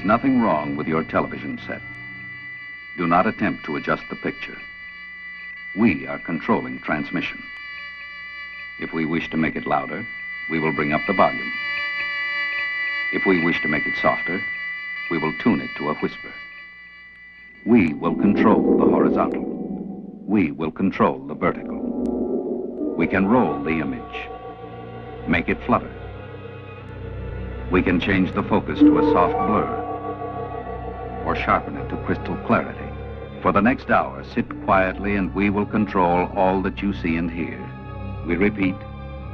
is nothing wrong with your television set. Do not attempt to adjust the picture. We are controlling transmission. If we wish to make it louder, we will bring up the volume. If we wish to make it softer, we will tune it to a whisper. We will control the horizontal. We will control the vertical. We can roll the image, make it flutter. We can change the focus to a soft blur, or sharpen it to crystal clarity. For the next hour, sit quietly and we will control all that you see and hear. We repeat,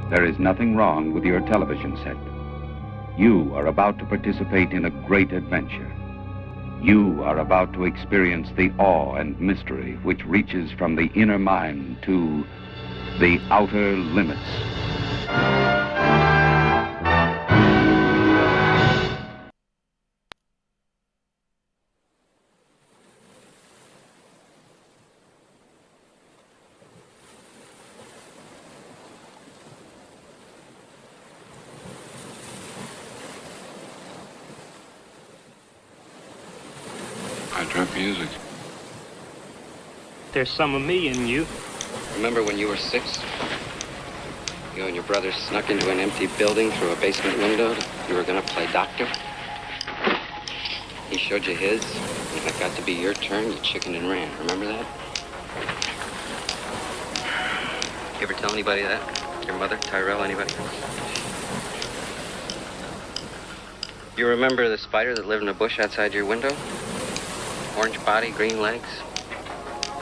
there is nothing wrong with your television set. You are about to participate in a great adventure. You are about to experience the awe and mystery which reaches from the inner mind to the outer limits. I drop music. There's some of me in you. Remember when you were 6? You and your brother snuck into an empty building through a basement window. You were gonna play doctor. He showed you his. When it got to be your turn, you chickened and ran. Remember that? You ever tell anybody that? Your mother, Tyrell, anybody? You remember the spider that lived in a bush outside your window? Orange body, green legs.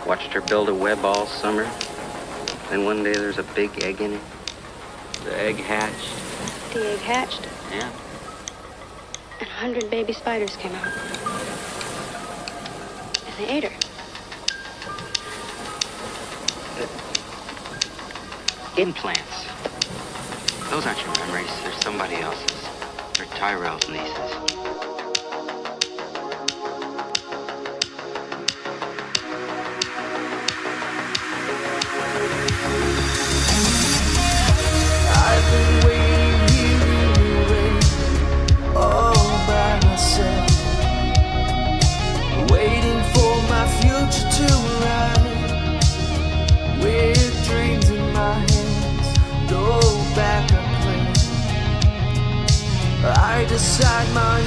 Watched her build a web all summer. Then one day there's a big egg in it. The egg hatched. The egg hatched? Yeah. And 100 baby spiders came out. And they ate her. Implants. Those aren't your memories. They're somebody else's. They're Tyrell's nieces. I've been waiting here in the rain, all by myself, waiting for my future to arrive, with dreams in my hands, no backup plan. I decide my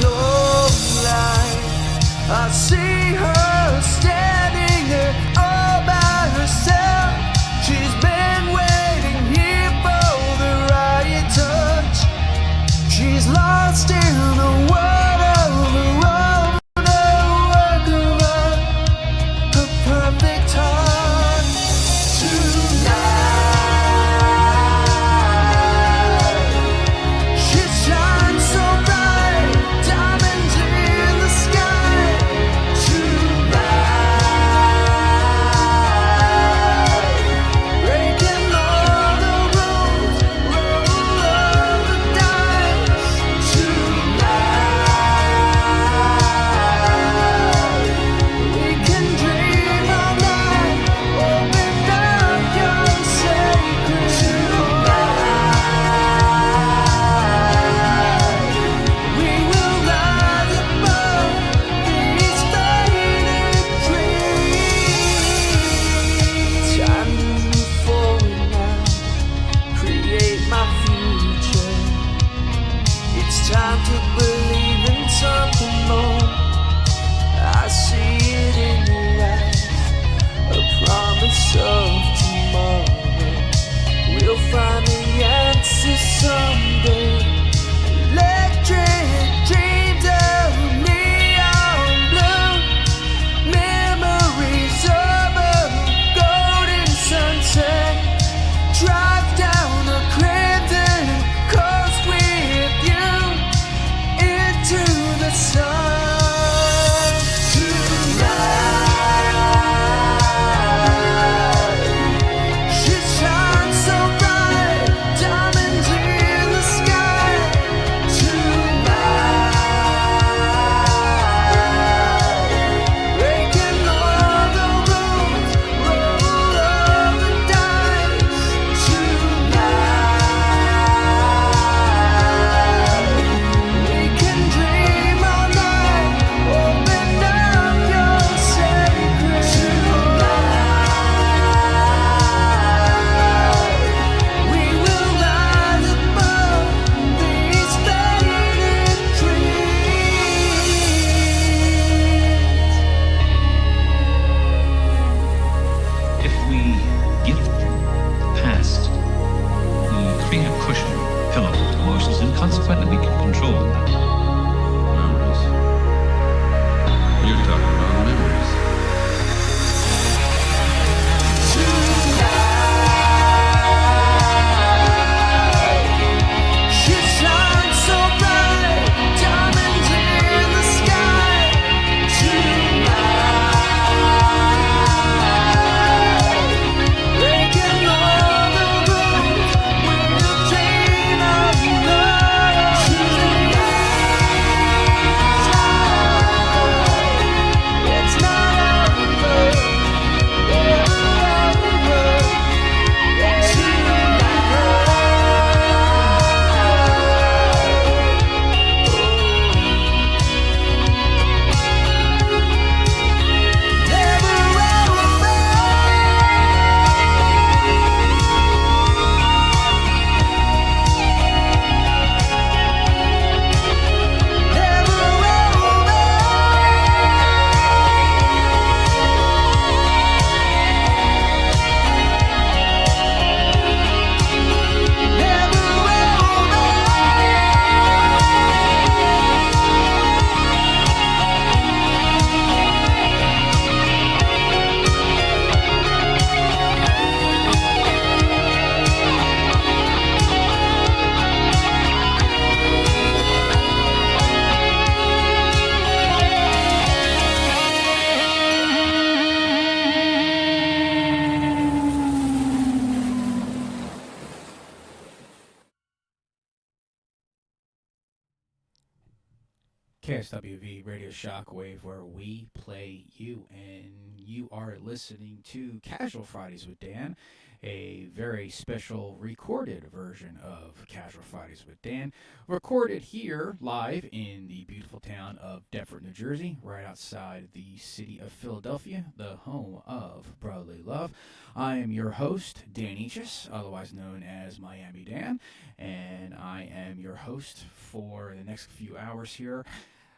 KSWV Radio Shockwave, where we play you, and you are listening to Casual Fridays with Dan, a very special recorded version of Casual Fridays with Dan, recorded here live in the beautiful town of Deptford, New Jersey, right outside the city of Philadelphia, the home of brotherly love. I am your host, Dan Eachus, otherwise known as Miami Dan, and I am your host for the next few hours here.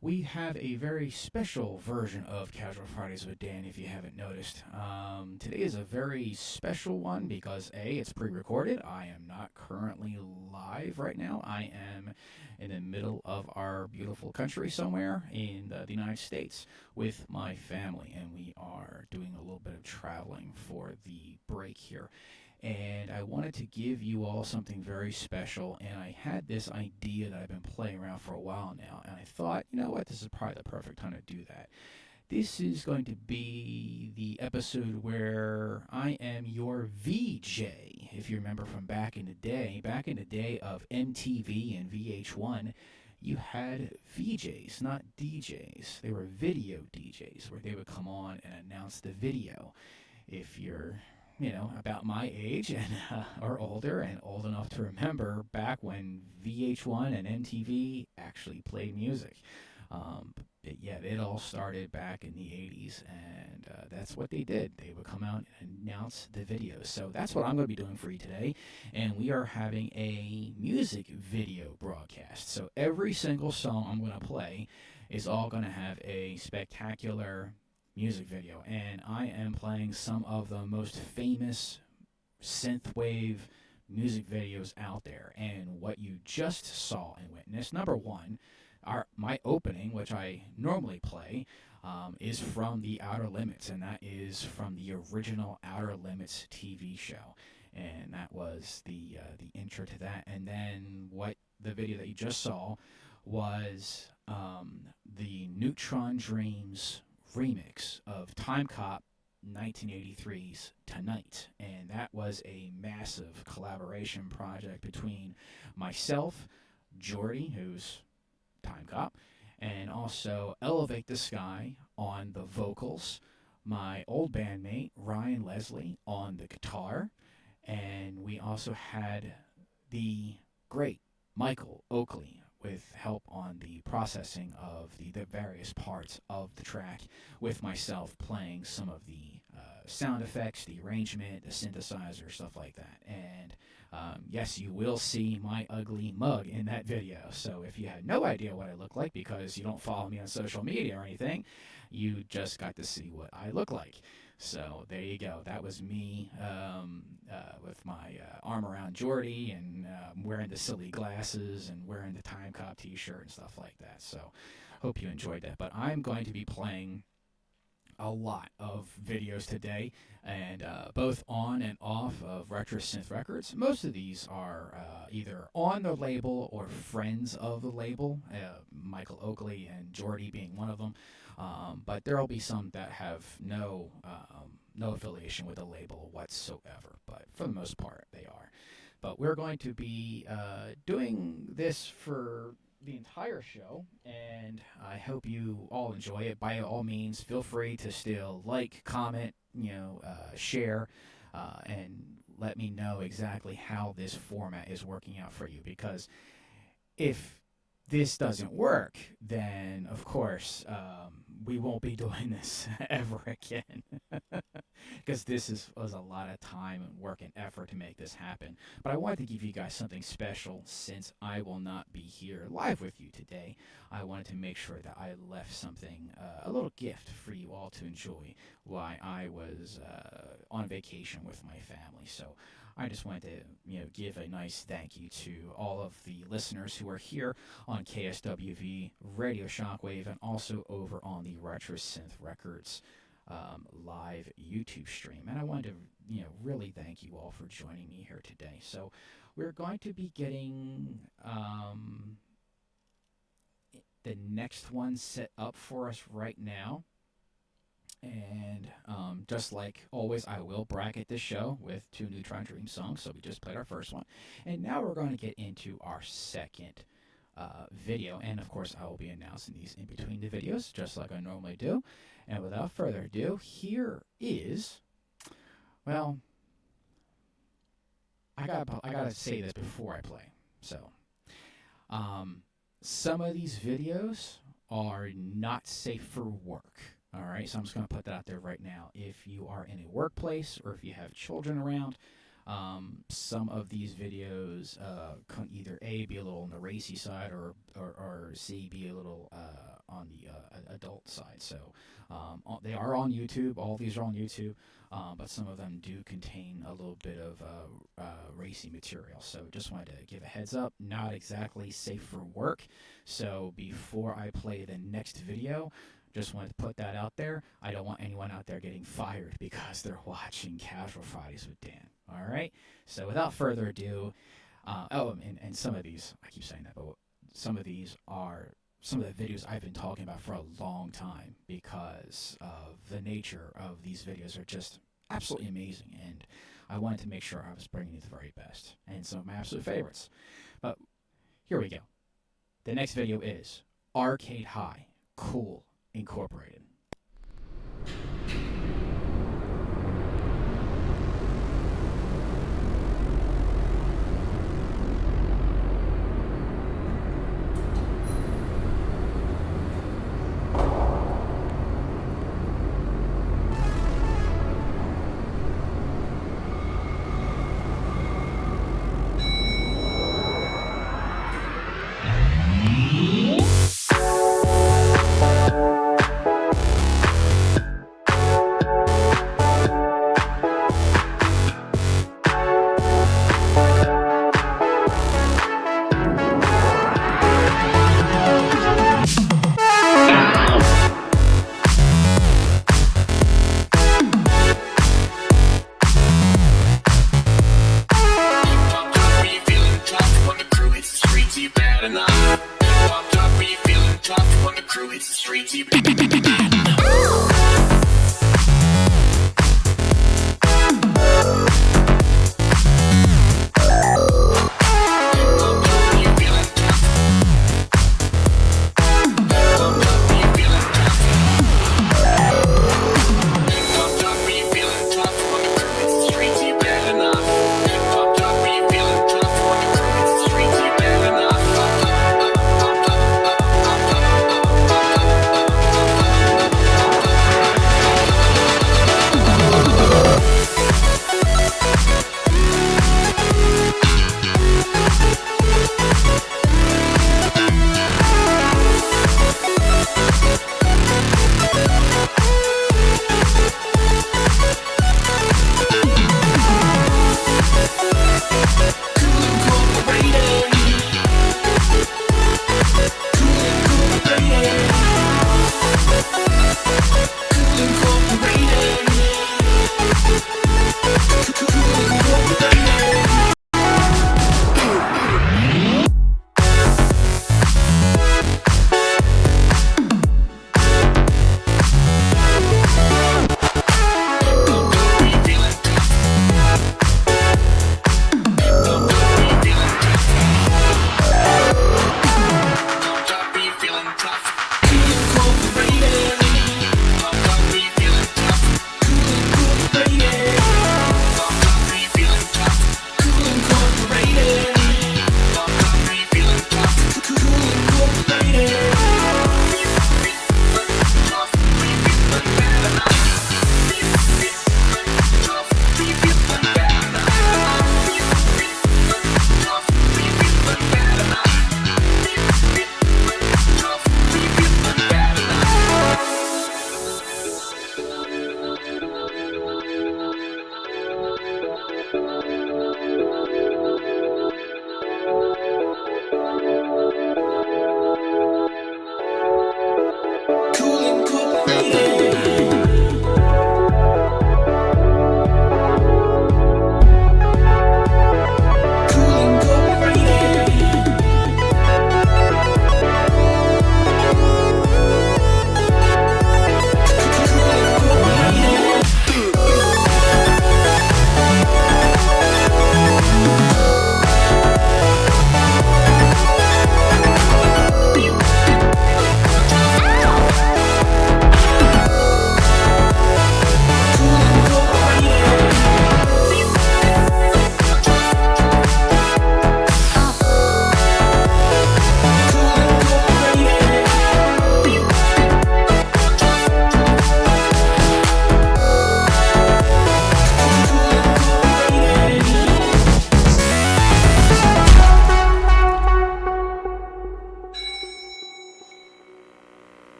We have a very special version of Casual Fridays with Dan, if you haven't noticed. Today is a very special one because, A, it's pre-recorded. I am not currently live right now. I am in the middle of our beautiful country somewhere in the United States with my family, and we are doing a little bit of traveling for the break here. And I wanted to give you all something very special, and I had this idea that I've been playing around for a while now, and I thought, you know what, this is probably the perfect time to do that. This is going to be the episode where I am your VJ. If you remember from back in the day of MTV and VH1, you had VJs, not DJs. They were video DJs, where they would come on and announce the video. If you're about my age and or older and old enough to remember back when VH1 and MTV actually played music. It all started back in the 80s, and that's what they did. They would come out and announce the videos. So that's what I'm going to be doing for you today, and we are having a music video broadcast. So every single song I'm going to play is all going to have a spectacular music video, and I am playing some of the most famous synthwave music videos out there. And what you just saw and witnessed, number one, my opening, which I normally play, is from The Outer Limits, and that is from the original Outer Limits TV show, and that was the intro to that. And then what the video that you just saw was the Neutron Dreams remix of Time Cop 1983's Tonight, and that was a massive collaboration project between myself, Jordy, who's Time Cop, and also Elevate the Sky on the vocals, my old bandmate Ryan Leslie on the guitar, and we also had the great Michael Oakley with help on the processing of the various parts of the track, with myself playing some of the sound effects, the arrangement, the synthesizer, stuff like that. And yes, you will see my ugly mug in that video. So if you had no idea what I look like because you don't follow me on social media or anything, you just got to see what I look like. So there you go. That was me with my arm around Jordy and wearing the silly glasses and wearing the Time Cop t-shirt and stuff like that. So hope you enjoyed that. But I'm going to be playing a lot of videos today, and both on and off of RetroSynth Records. Most of these are either on the label or friends of the label, Michael Oakley and Jordy being one of them. But there will be some that have no affiliation with the label whatsoever, but for the most part they are. But we're going to be doing this for the entire show, and I hope you all enjoy it. By all means, feel free to still like, comment, share, and let me know exactly how this format is working out for you, because if this doesn't work, then of course we won't be doing this ever again, because this was a lot of time and work and effort to make this happen. But I wanted to give you guys something special, since I will not be here live with you today. I wanted to make sure that I left something, a little gift for you all to enjoy while I was on vacation with my family. So I just wanted to, give a nice thank you to all of the listeners who are here on KSWV Radio Shockwave, and also over on the RetroSynth Records live YouTube stream. And I wanted to, really thank you all for joining me here today. So we're going to be getting the next one set up for us right now. And just like always, I will bracket this show with 2 Neutron Dream songs. So we just played our first one. And now we're going to get into our second video. And of course, I will be announcing these in between the videos, just like I normally do. And without further ado, here is, well, I gotta say this before I play. So, some of these videos are not safe for work. All right, so I'm just gonna put that out there right now. If you are in a workplace or if you have children around, some of these videos can either A, be a little on the racy side, or C, be a little on the adult side. So they are on YouTube. All these are on YouTube, but some of them do contain a little bit of racy material. So just wanted to give a heads up. Not exactly safe for work. So before I play the next video, just wanted to put that out there. I don't want anyone out there getting fired because they're watching Casual Fridays with Dan. All right? So without further ado, and some of these, I keep saying that, but some of these are some of the videos I've been talking about for a long time because of the nature of these videos are just absolutely amazing. And I wanted to make sure I was bringing you the very best and some of my absolute favorites. But here we go. The next video is Arcade High, Cool Incorporated.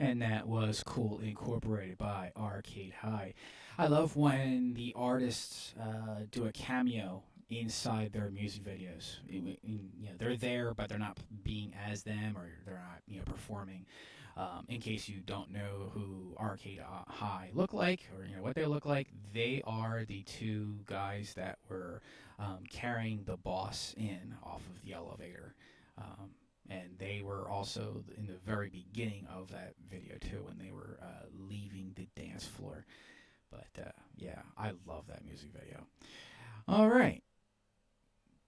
and that was Cool Incorporated by Arcade High. I love when the artists do a cameo inside their music videos. They're there, but they're not being as them, or they're not, performing. In case you don't know who Arcade High look like, or what they look like, they are the two guys that were carrying the boss in off of the elevator. And they were also in the very beginning of that video too, when they were leaving the dance floor. But yeah, I love that music video. All right.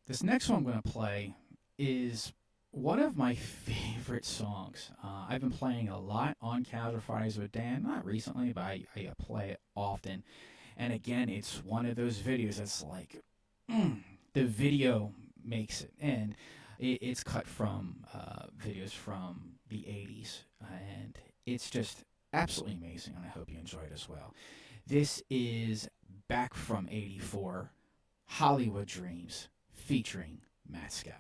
This next one I'm going to play is one of my favorite songs. I've been playing a lot on Casual Fridays with Dan, not recently, but I play it often. And again, it's one of those videos that's like, the video makes it. And it's cut from videos from the 80s. And it's just absolutely amazing, and I hope you enjoy it as well. This is back from '84, Hollywood Dreams, featuring Matt Sky.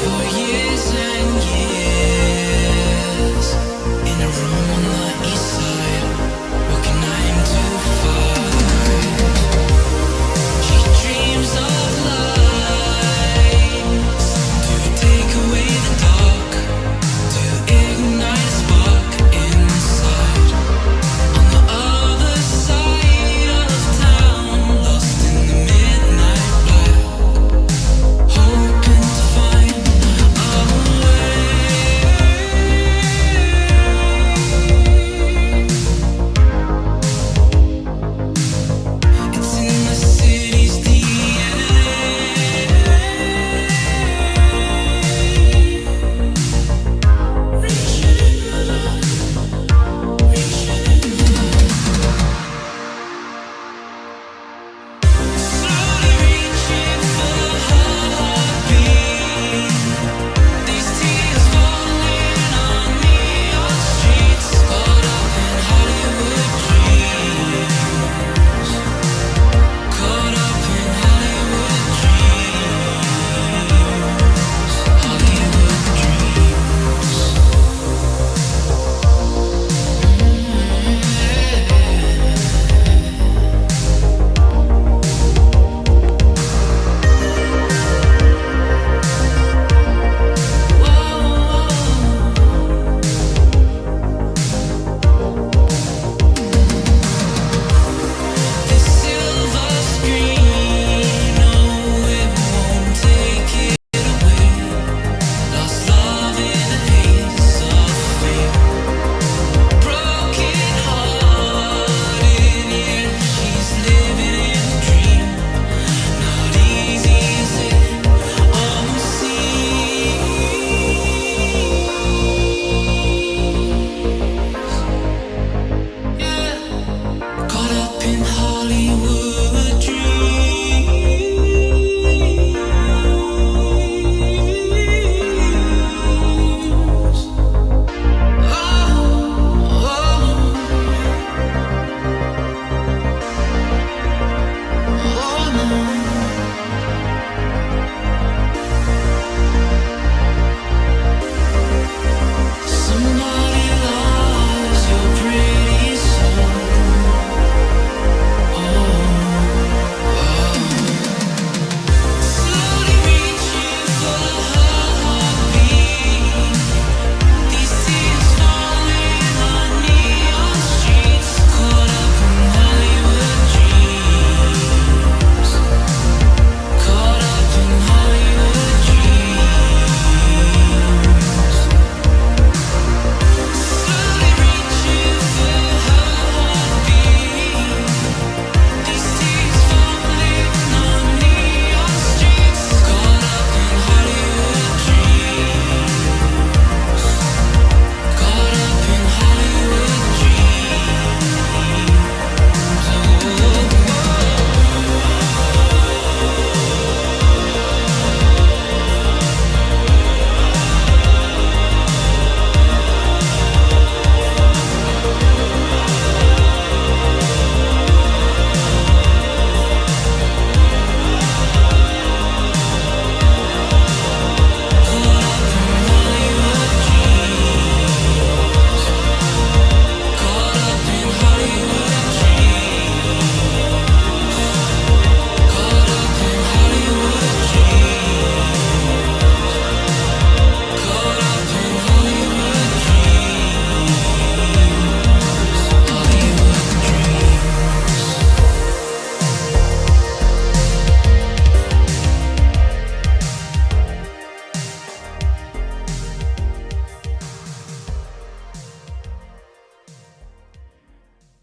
For you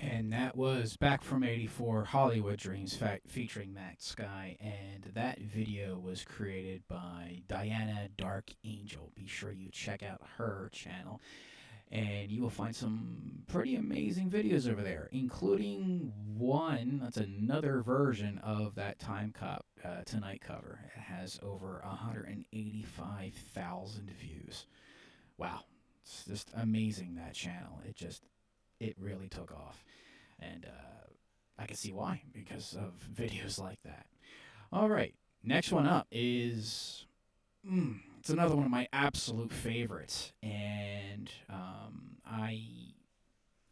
And that was Back from '84, Hollywood Dreams, featuring Matt Sky. And that video was created by Diana Dark Angel. Be sure you check out her channel. And you will find some pretty amazing videos over there, including one that's another version of that Tonight cover. It has over 185,000 views. Wow. It's just amazing, that channel. It really took off. And I can see why, because of videos like that. All right, next one up is, it's another one of my absolute favorites. And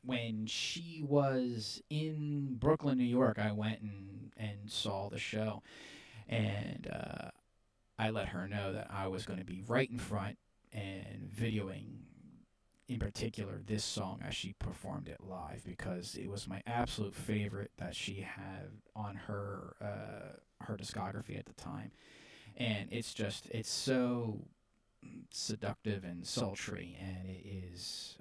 when she was in Brooklyn, New York, I went and saw the show. And I let her know that I was going to be right in front and videoing, in particular, this song as she performed it live, because it was my absolute favorite that she had on her discography at the time. And it's so seductive and sultry, and it is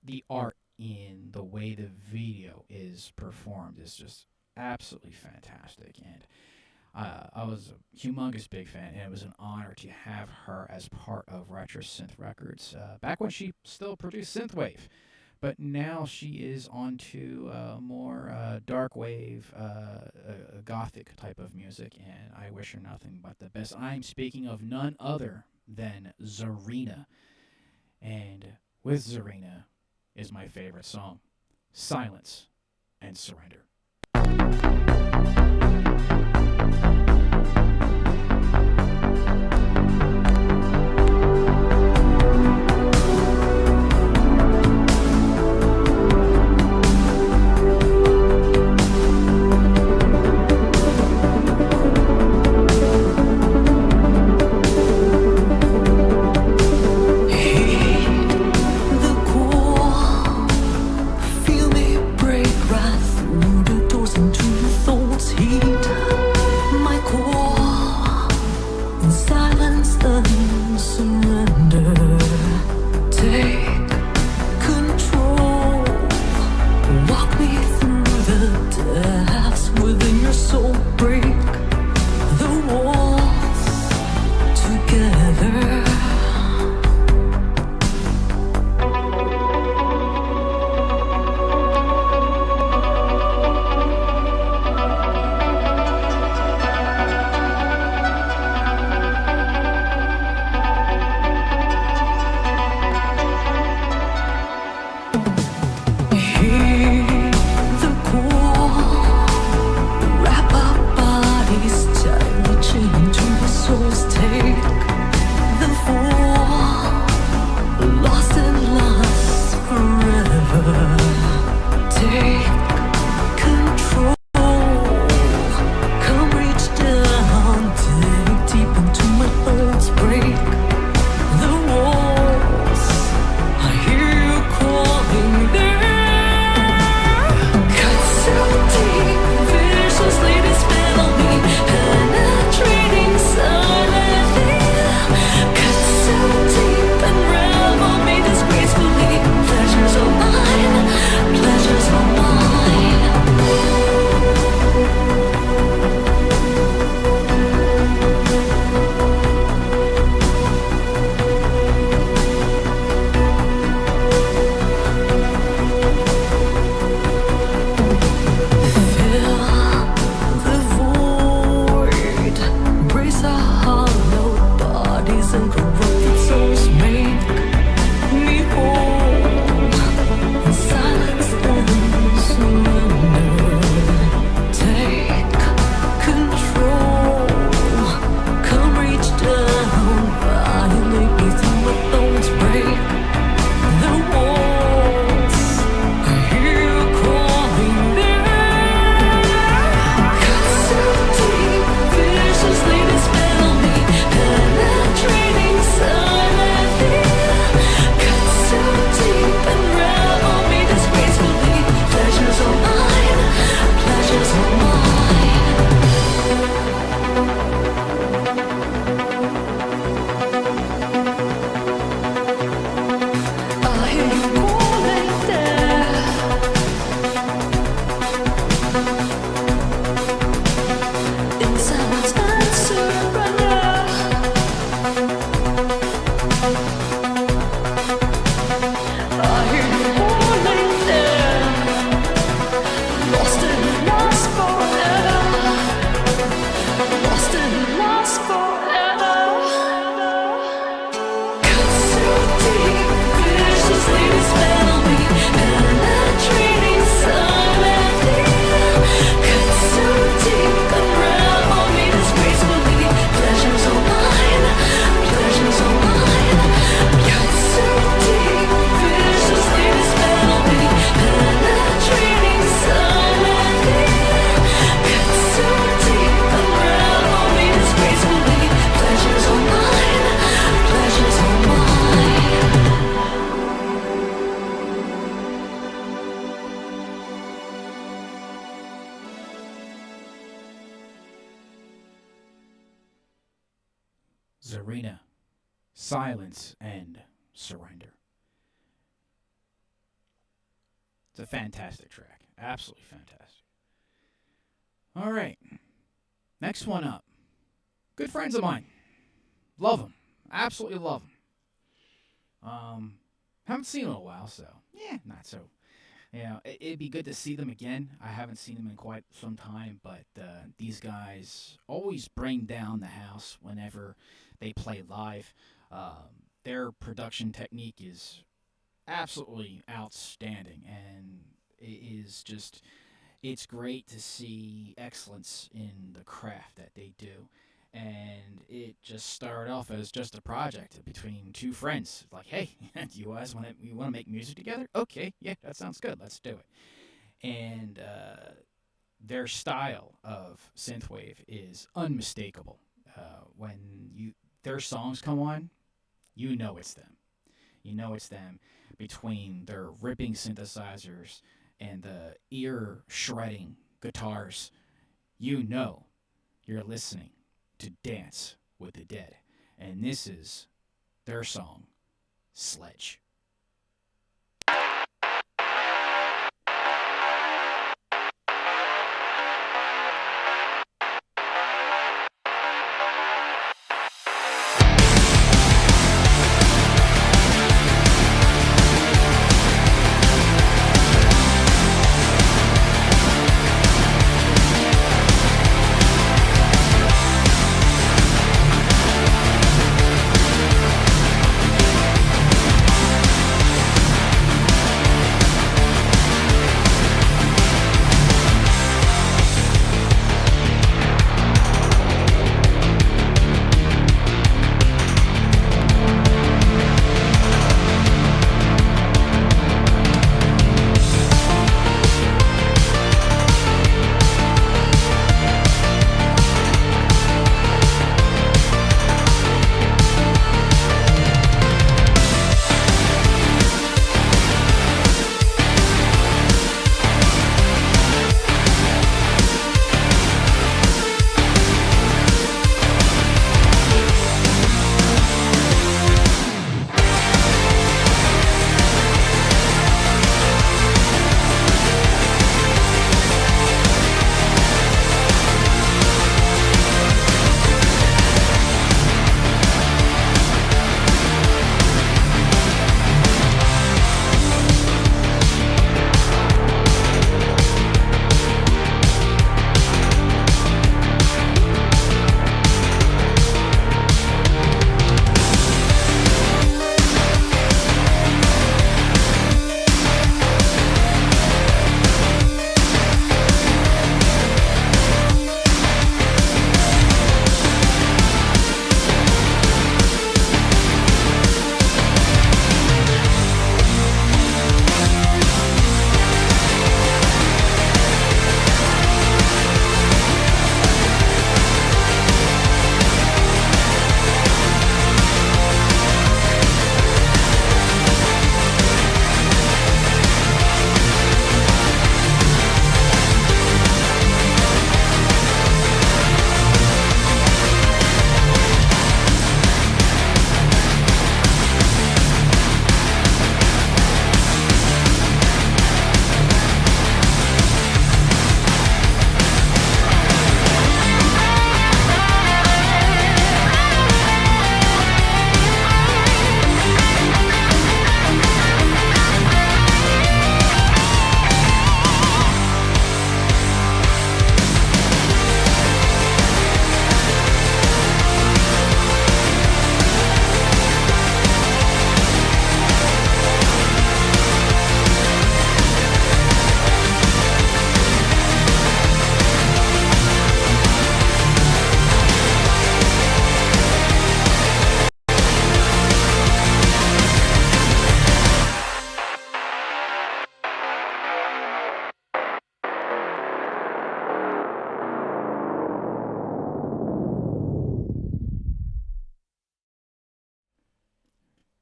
the art in the way the video is performed is just absolutely fantastic. And I was a humongous big fan, and it was an honor to have her as part of RetroSynth Records back when she still produced Synthwave. But now she is on to more dark wave, gothic type of music, and I wish her nothing but the best. I'm speaking of none other than Zarina. And with Zarina is my favorite song, Silence and Surrender. The walls, I hear you calling. Zarina, Silence, and Surrender. It's a fantastic track. Absolutely fantastic. All right. Next one up. Good friends of mine. Love them. Absolutely love them. Haven't seen them in a while, so yeah, not so. You know, it'd be good to see them again. I haven't seen them in quite some time, but these guys always bring down the house whenever they play live. Their production technique is absolutely outstanding, and it is just, it's great to see excellence in the craft that they do. And it just started off as just a project between two friends. Like, hey, do you guys want to make music together? Okay, yeah, that sounds good. Let's do it. And their style of synthwave is unmistakable. When their songs come on, you know it's them. You know it's them between their ripping synthesizers and the ear shredding guitars. You know you're listening to Dance with the Dead. And this is their song, Sledge.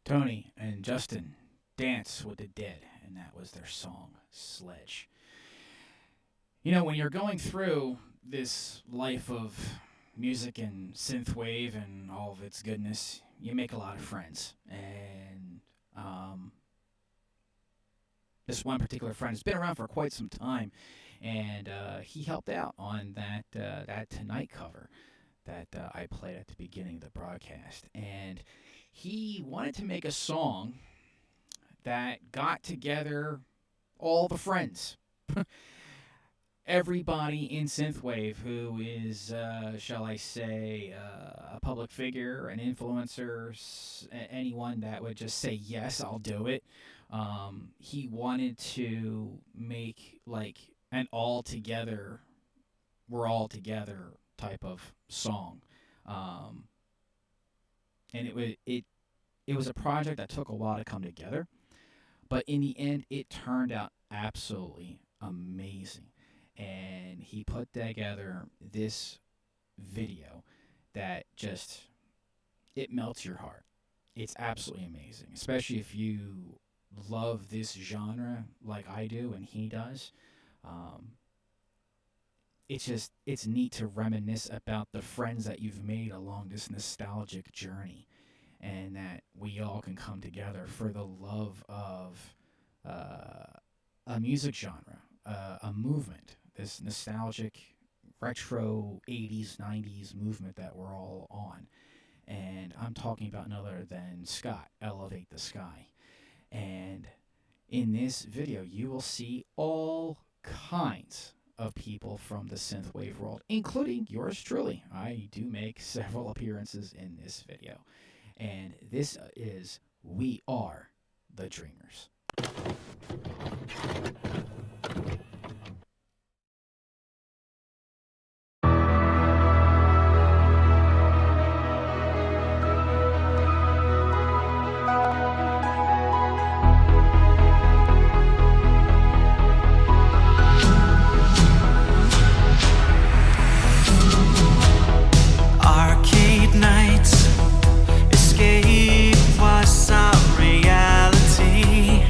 Tony and Justin, Dance with the Dead, and that was their song, Sledge. You know, when you're going through this life of music and synthwave and all of its goodness, you make a lot of friends. And this one particular friend has been around for quite some time, and he helped out on that Tonight cover that I played at the beginning of the broadcast. And he wanted to make a song that got together all the friends. Everybody in Synthwave who is, shall I say, a public figure, an influencer, anyone that would just say, yes, I'll do it. He wanted to make like an all-together, we're all together type of song. And it was a project that took a while to come together. But in the end, it turned out absolutely amazing. And he put together this video that just, it melts your heart. It's absolutely amazing, especially if you love this genre like I do and he does. It's neat to reminisce about the friends that you've made along this nostalgic journey, and that we all can come together for the love of a music genre, a movement, this nostalgic retro 80s, 90s movement that we're all on. And I'm talking about none other than Scott, Elevate the Sky. And in this video, you will see all kinds of people from the synthwave world, including yours truly. I do make several appearances in this video. And this is We Are the Dreamers. Arcade nights, escape was our reality.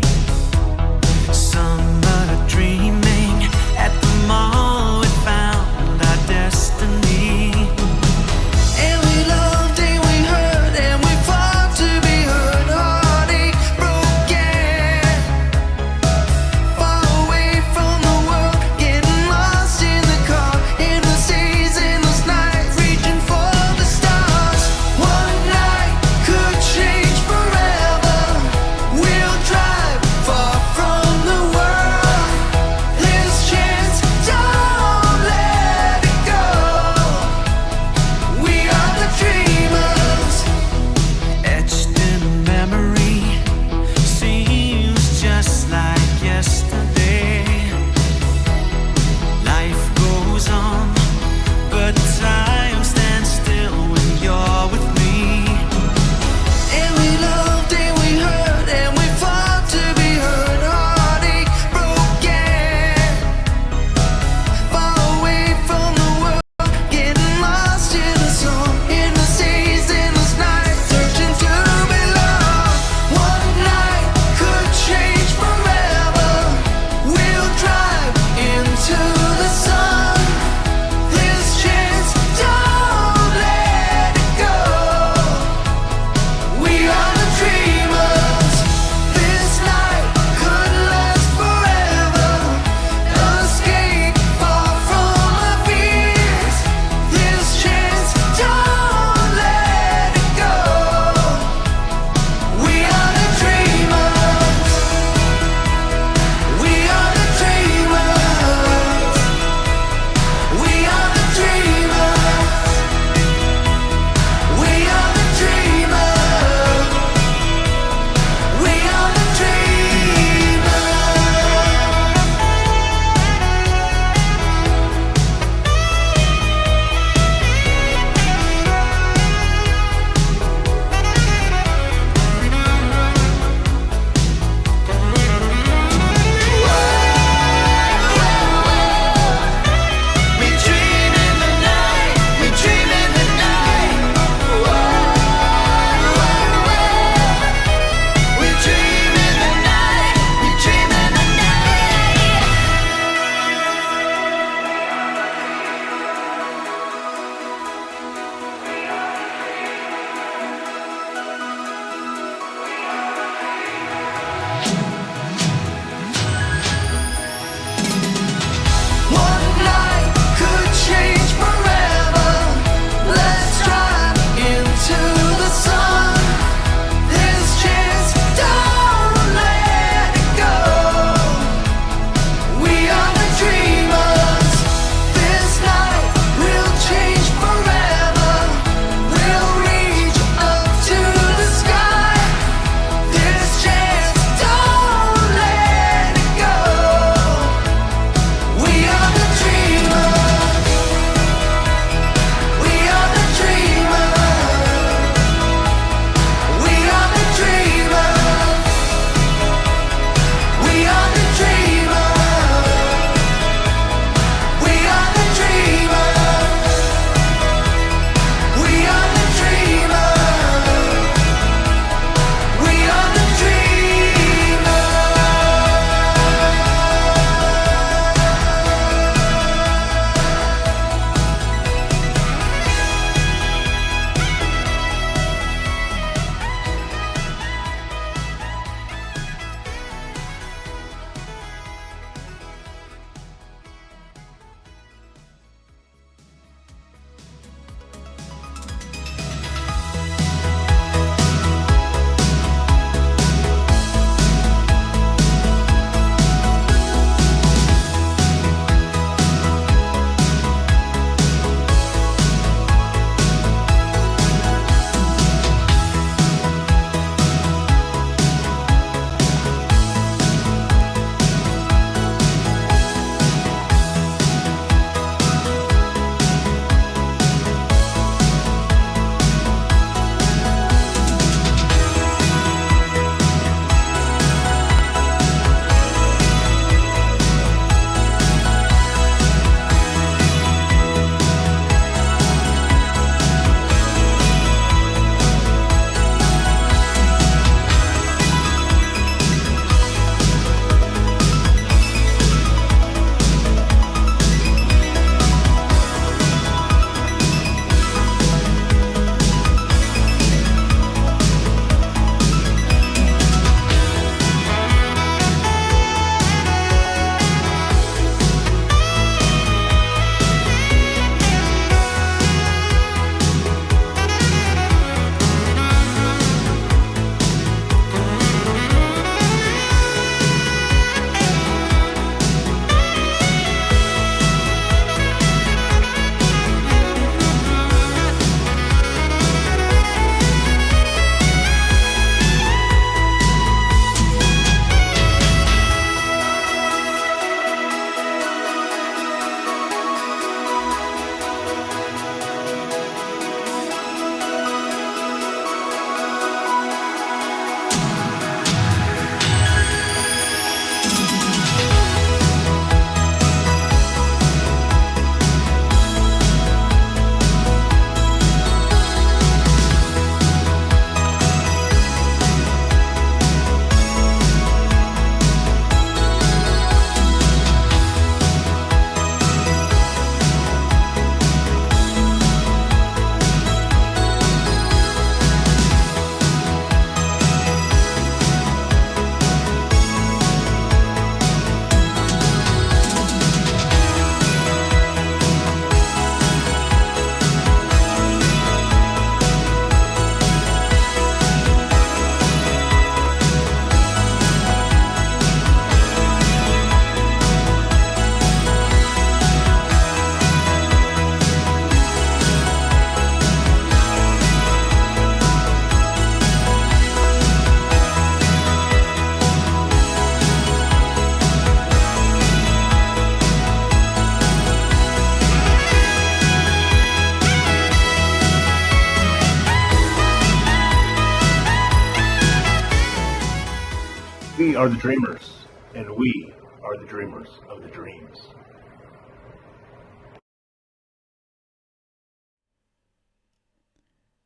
are the dreamers, and we are the dreamers of the dreams.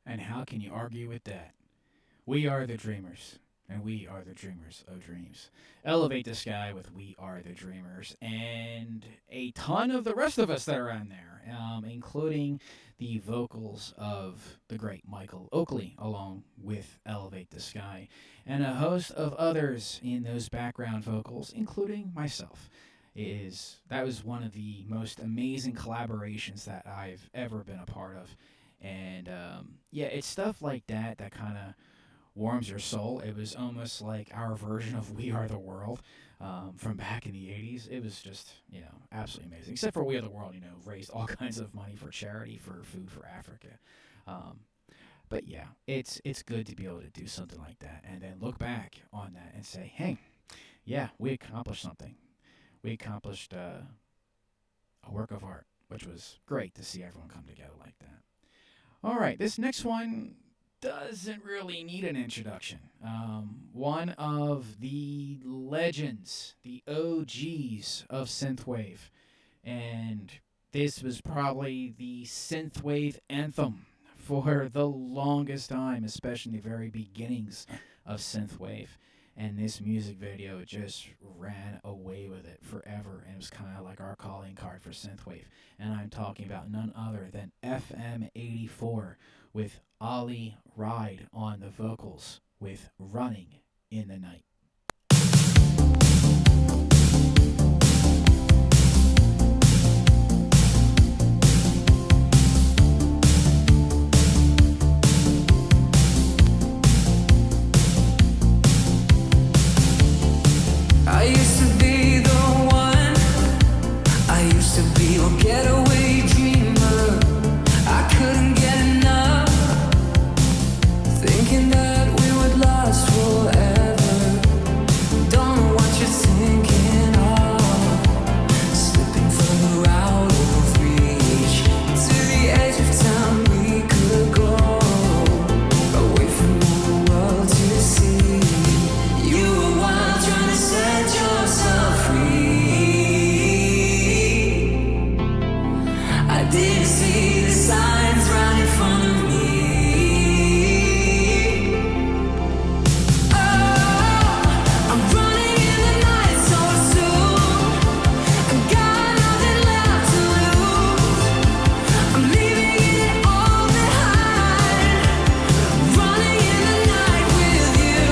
And how can you argue with that? We are the dreamers, and we are the dreamers of dreams. Elevate the Sky with We Are the Dreamers, and a ton of the rest of us that are on there, including the vocals of the great Michael Oakley, along with Elevate the Sky, and a host of others in those background vocals, including myself. That was one of the most amazing collaborations that I've ever been a part of. And yeah, it's stuff like that that kind of warms your soul. It was almost like our version of We Are the World from back in the 80s. It was just, absolutely amazing. Except for We Are the World, raised all kinds of money for charity, for Food for Africa. But yeah, it's good to be able to do something like that and then look back on that and say, hey, yeah, we accomplished something. We accomplished a work of art, which was great to see everyone come together like that. All right, this next one doesn't really need an introduction. One of the legends, the OGs of Synthwave. And this was probably the Synthwave anthem for the longest time, especially in the very beginnings of Synthwave. And this music video just ran away with it forever. And it was kind of like our calling card for Synthwave. And I'm talking about none other than FM84 with Ollie Ride on the vocals with Running in the Night. I used to be the one. I used to be your getaway dreamer. I couldn't get enough, thinking that we would last forever. Don't know what you're thinking of, slipping further out of reach, to the edge of town we could go, away from all the world to see. You were wild, trying to set yourself free. I didn't see the signs right in front of me. Oh, I'm running in the night so soon. I got nothing left to lose. I'm leaving it all behind. Running in the night with you.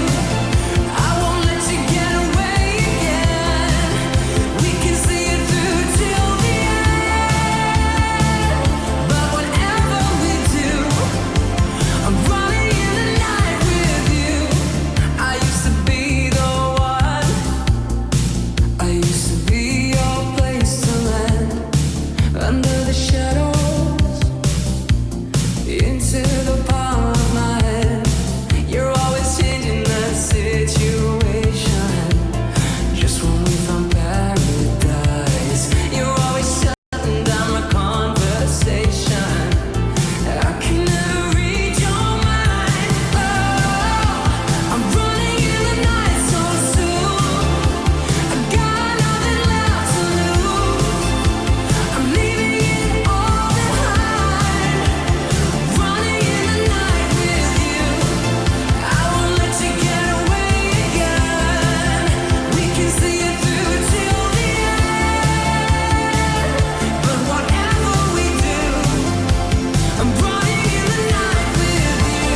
I won't let you get away again. We can see it through till the end. But whatever we do, I'm running in the night with you. I used to be the one. I used to be your place to land, under the shadows, into the palm of my hand. You're always changing that situation, just when we found paradise. You're always shutting down my conversation. I can never read your mind. Oh, I'm running in the night so soon. I got nothing left to lose. I'm leaving it all behind. Running in the night with you. I won't let you get away again. We can see it through till the end. But whatever we do, I'm running in the night with you.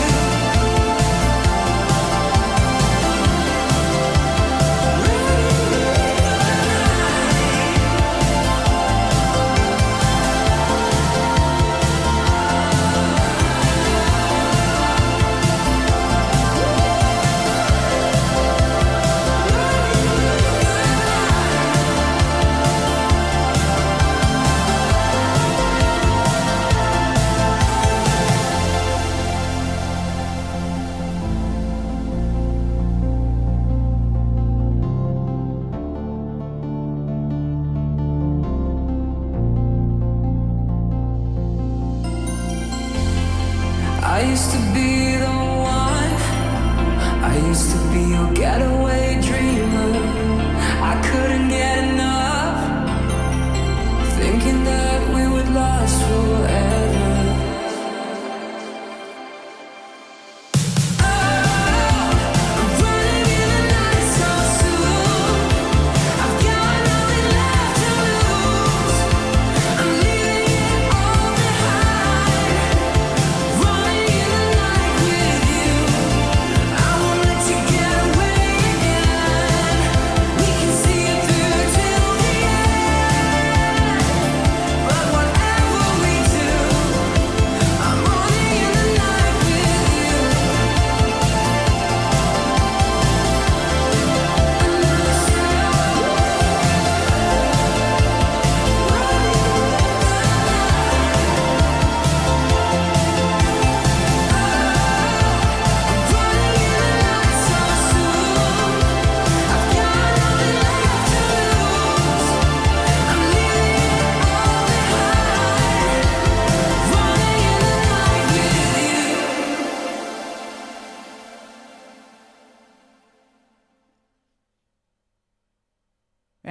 I used to be the one. I used to be your getaway dreamer.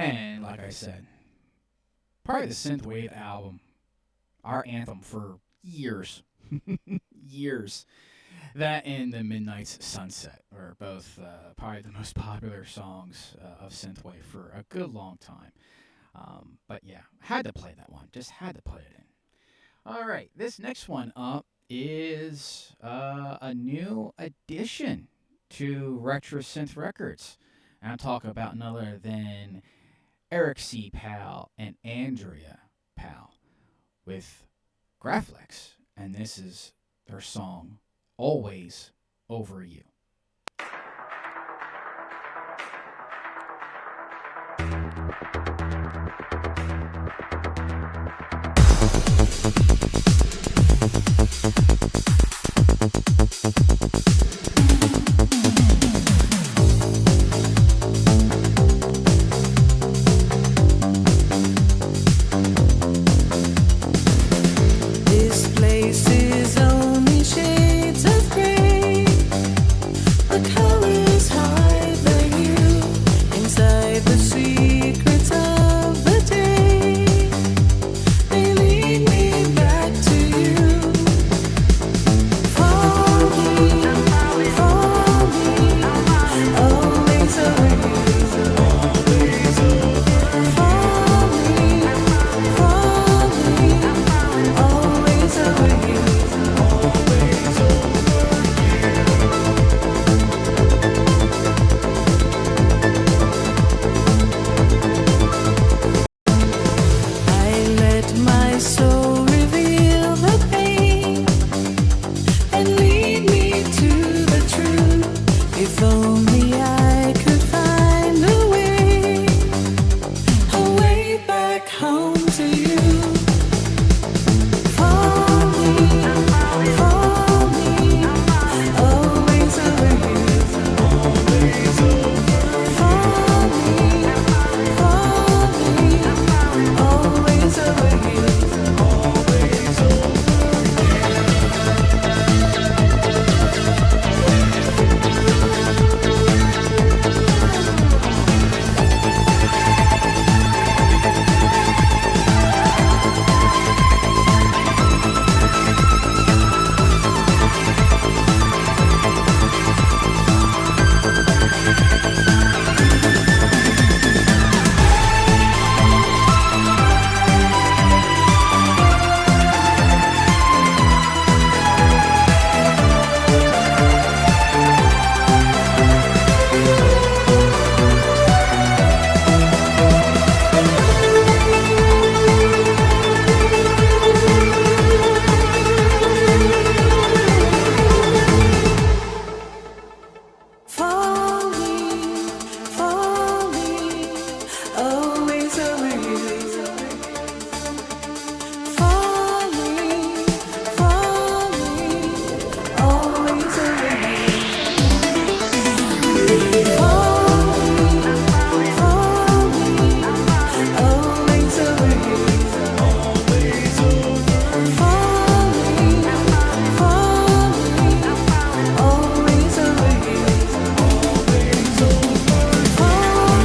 And like I said, probably the Synthwave album, our anthem for years. Years. That and The Midnight's Sunset are both probably the most popular songs of Synthwave for a good long time. But yeah, had to play that one. Just had to put it in. All right, this next one up is a new addition to RetroSynth Records. And I'm talking about none other than Eric C. Powell and Andrea Powell with Graflex. And this is their song, Always Over You. This place is only shades of gray. The colors hide the hue inside the secrets of the day. They lead me back to you. For me, always over you. Always over. For me, always over you. Always I let my soul reveal the pain and lead me to the truth. If only I could find a way back home to you. For me, always over you. Always over. For me, always over you. Always over. Always over you. For me, always over you. Always over you. Always over. For me, always over you. Always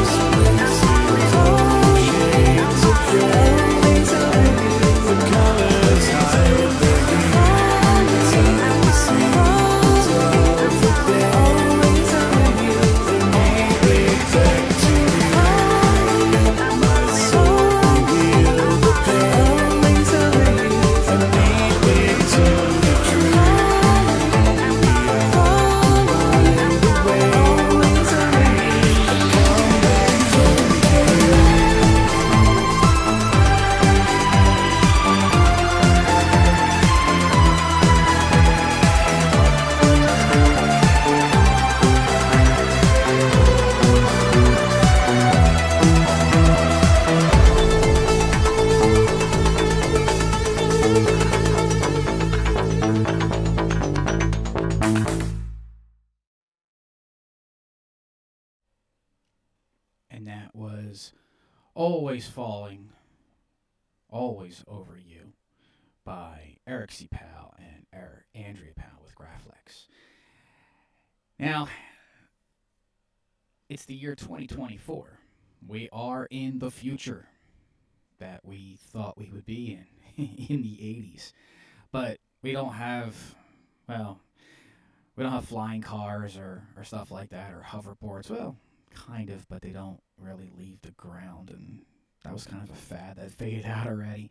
And that was Always Falling, Always Over You by Eric C. Powell and Andrea Powell with Graflex. Now, it's the year 2024. We are in the future that we thought we would be in the 80s. But we don't have, well, we don't have flying cars or stuff like that or hoverboards. Well, kind of, but they don't really leave the ground. And that was kind of a fad that faded out already.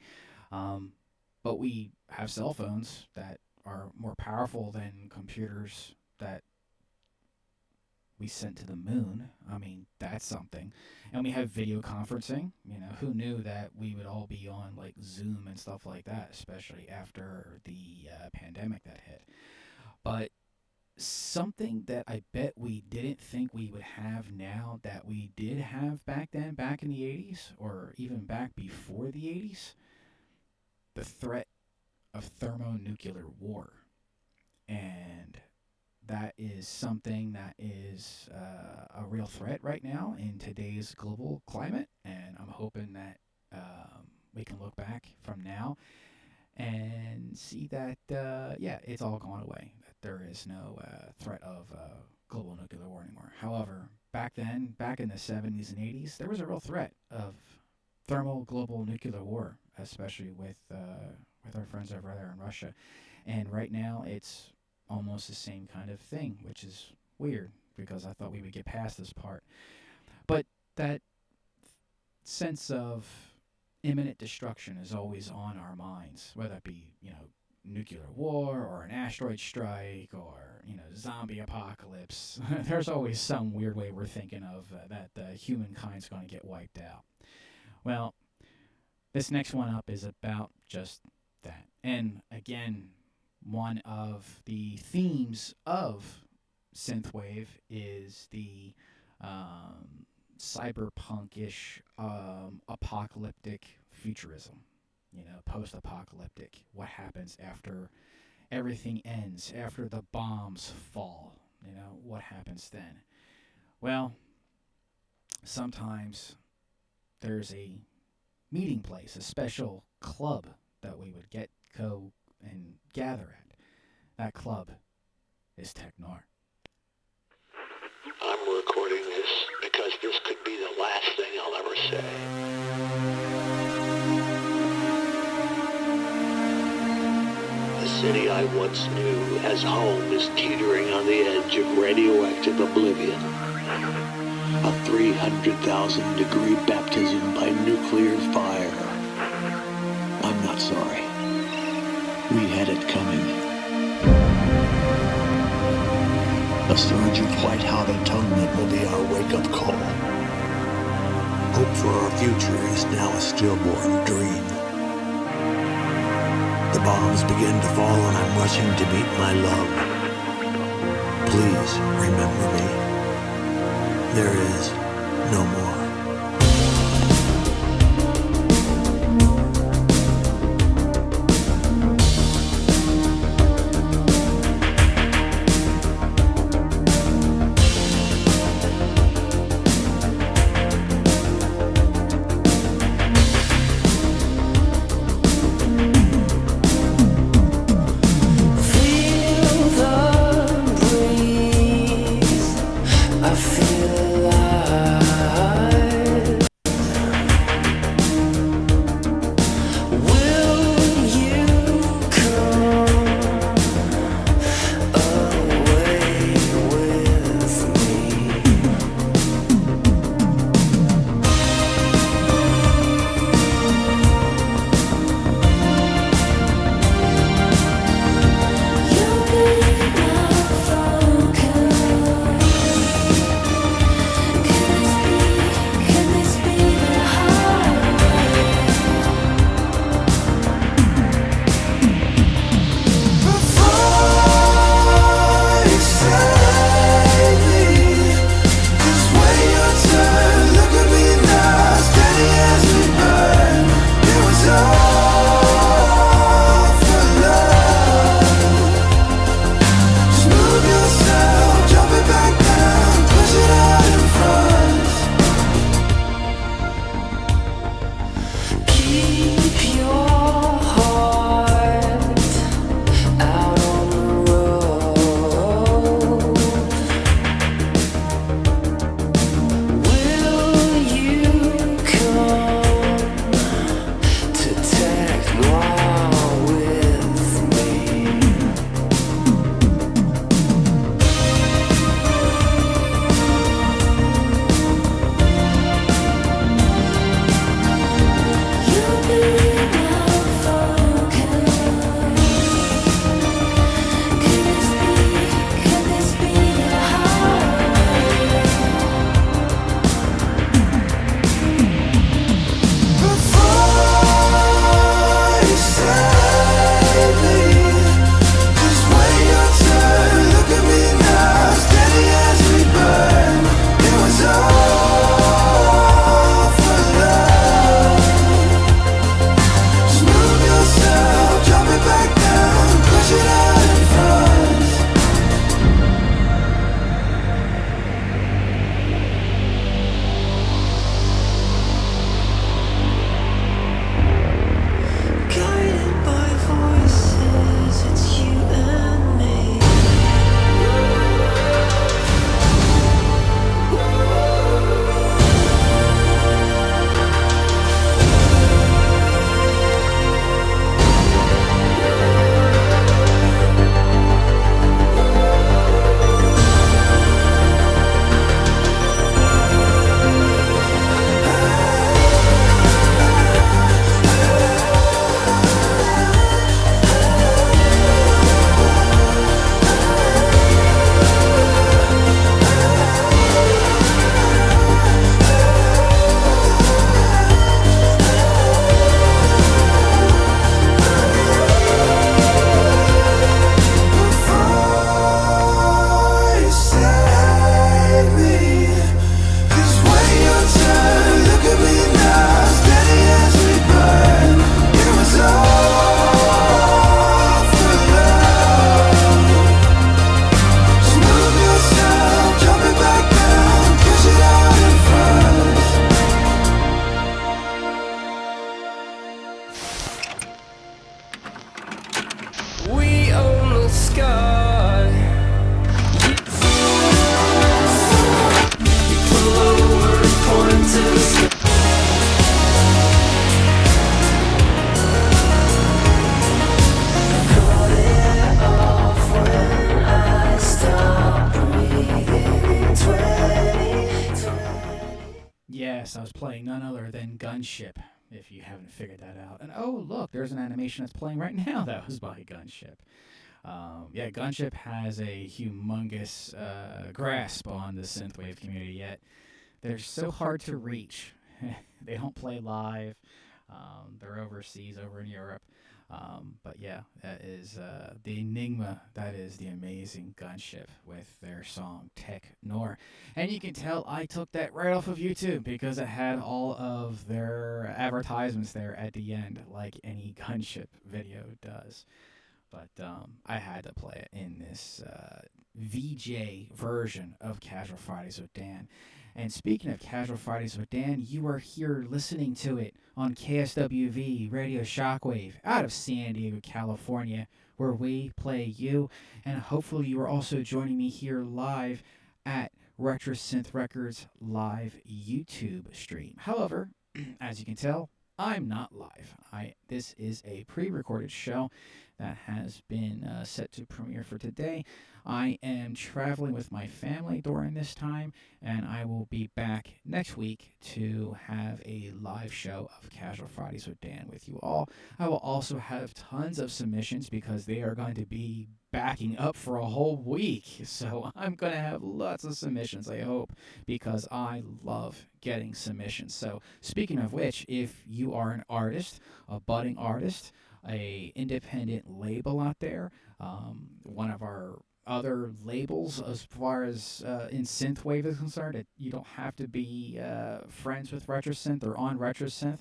But we have cell phones that are more powerful than computers that we sent to the moon. I mean, that's something. And we have video conferencing. You know, who knew that we would all be on like Zoom and stuff like that, especially after the pandemic that hit. But something that I bet we didn't think we would have now that we did have back then, back in the 80s, or even back before the 80s, the threat of thermonuclear war. And that is something that is a real threat right now in today's global climate. And I'm hoping that we can look back from now and see that, yeah, it's all gone away. That there is no threat of global nuclear war anymore. However, back then, back in the 70s and 80s, there was a real threat of thermal global nuclear war, especially with our friends over there in Russia. And right now, it's almost the same kind of thing, which is weird because I thought we would get past this part. But that sense of imminent destruction is always on our minds, whether it be, you know, nuclear war or an asteroid strike or, you know, zombie apocalypse. There's always some weird way we're thinking of that humankind's going to get wiped out. Well, this next one up is about just that. And again, one of the themes of Synthwave is the cyberpunk-ish apocalyptic futurism. You know, post-apocalyptic. What happens after everything ends, after the bombs fall? You know, what happens then? Well, sometimes there's a meeting place, a special club that we would go and gather at. That club is Technar. I'm recording this because this could be the last thing I'll ever say. The city I once knew as home is teetering on the edge of radioactive oblivion. A 300,000 degree baptism by nuclear fire. I'm not sorry. We had it coming. A surge of white-hot atonement will be our wake-up call. Hope for our future is now a stillborn dream. The bombs begin to fall and I'm rushing to meet my love. Please remember me. There is no more. I feel alive. Berlin Gunship, if you haven't figured that out. And oh, look, there's an animation that's playing right now that was by Gunship. Yeah, Gunship has a humongous grasp on the synthwave community, yet they're so hard to reach. They don't play live. They're overseas, over in Europe. But yeah, that is the enigma. That is the amazing Gunship with their song Tech Nor. And you can tell I took that right off of YouTube because it had all of their advertisements there at the end, like any Gunship video does. But I had to play it in this VJ version of Casual Fridays with Dan. And speaking of Casual Fridays with Dan, you are here listening to it on KSWV Radio Shockwave out of San Diego, California, where we play you. And hopefully you are also joining me here live at RetroSynth Records live YouTube stream. However, as you can tell, I'm not live. This is a pre-recorded show that has been set to premiere for today. I am traveling with my family during this time, and I will be back next week to have a live show of Casual Fridays with Dan with you all. I will also have tons of submissions because they are going to be backing up for a whole week. So I'm going to have lots of submissions, I hope, because I love getting submissions. So speaking of which, if you are an artist, a budding artist, a independent label out there, one of our other labels as far as in Synthwave is concerned, you don't have to be friends with RetroSynth or on RetroSynth.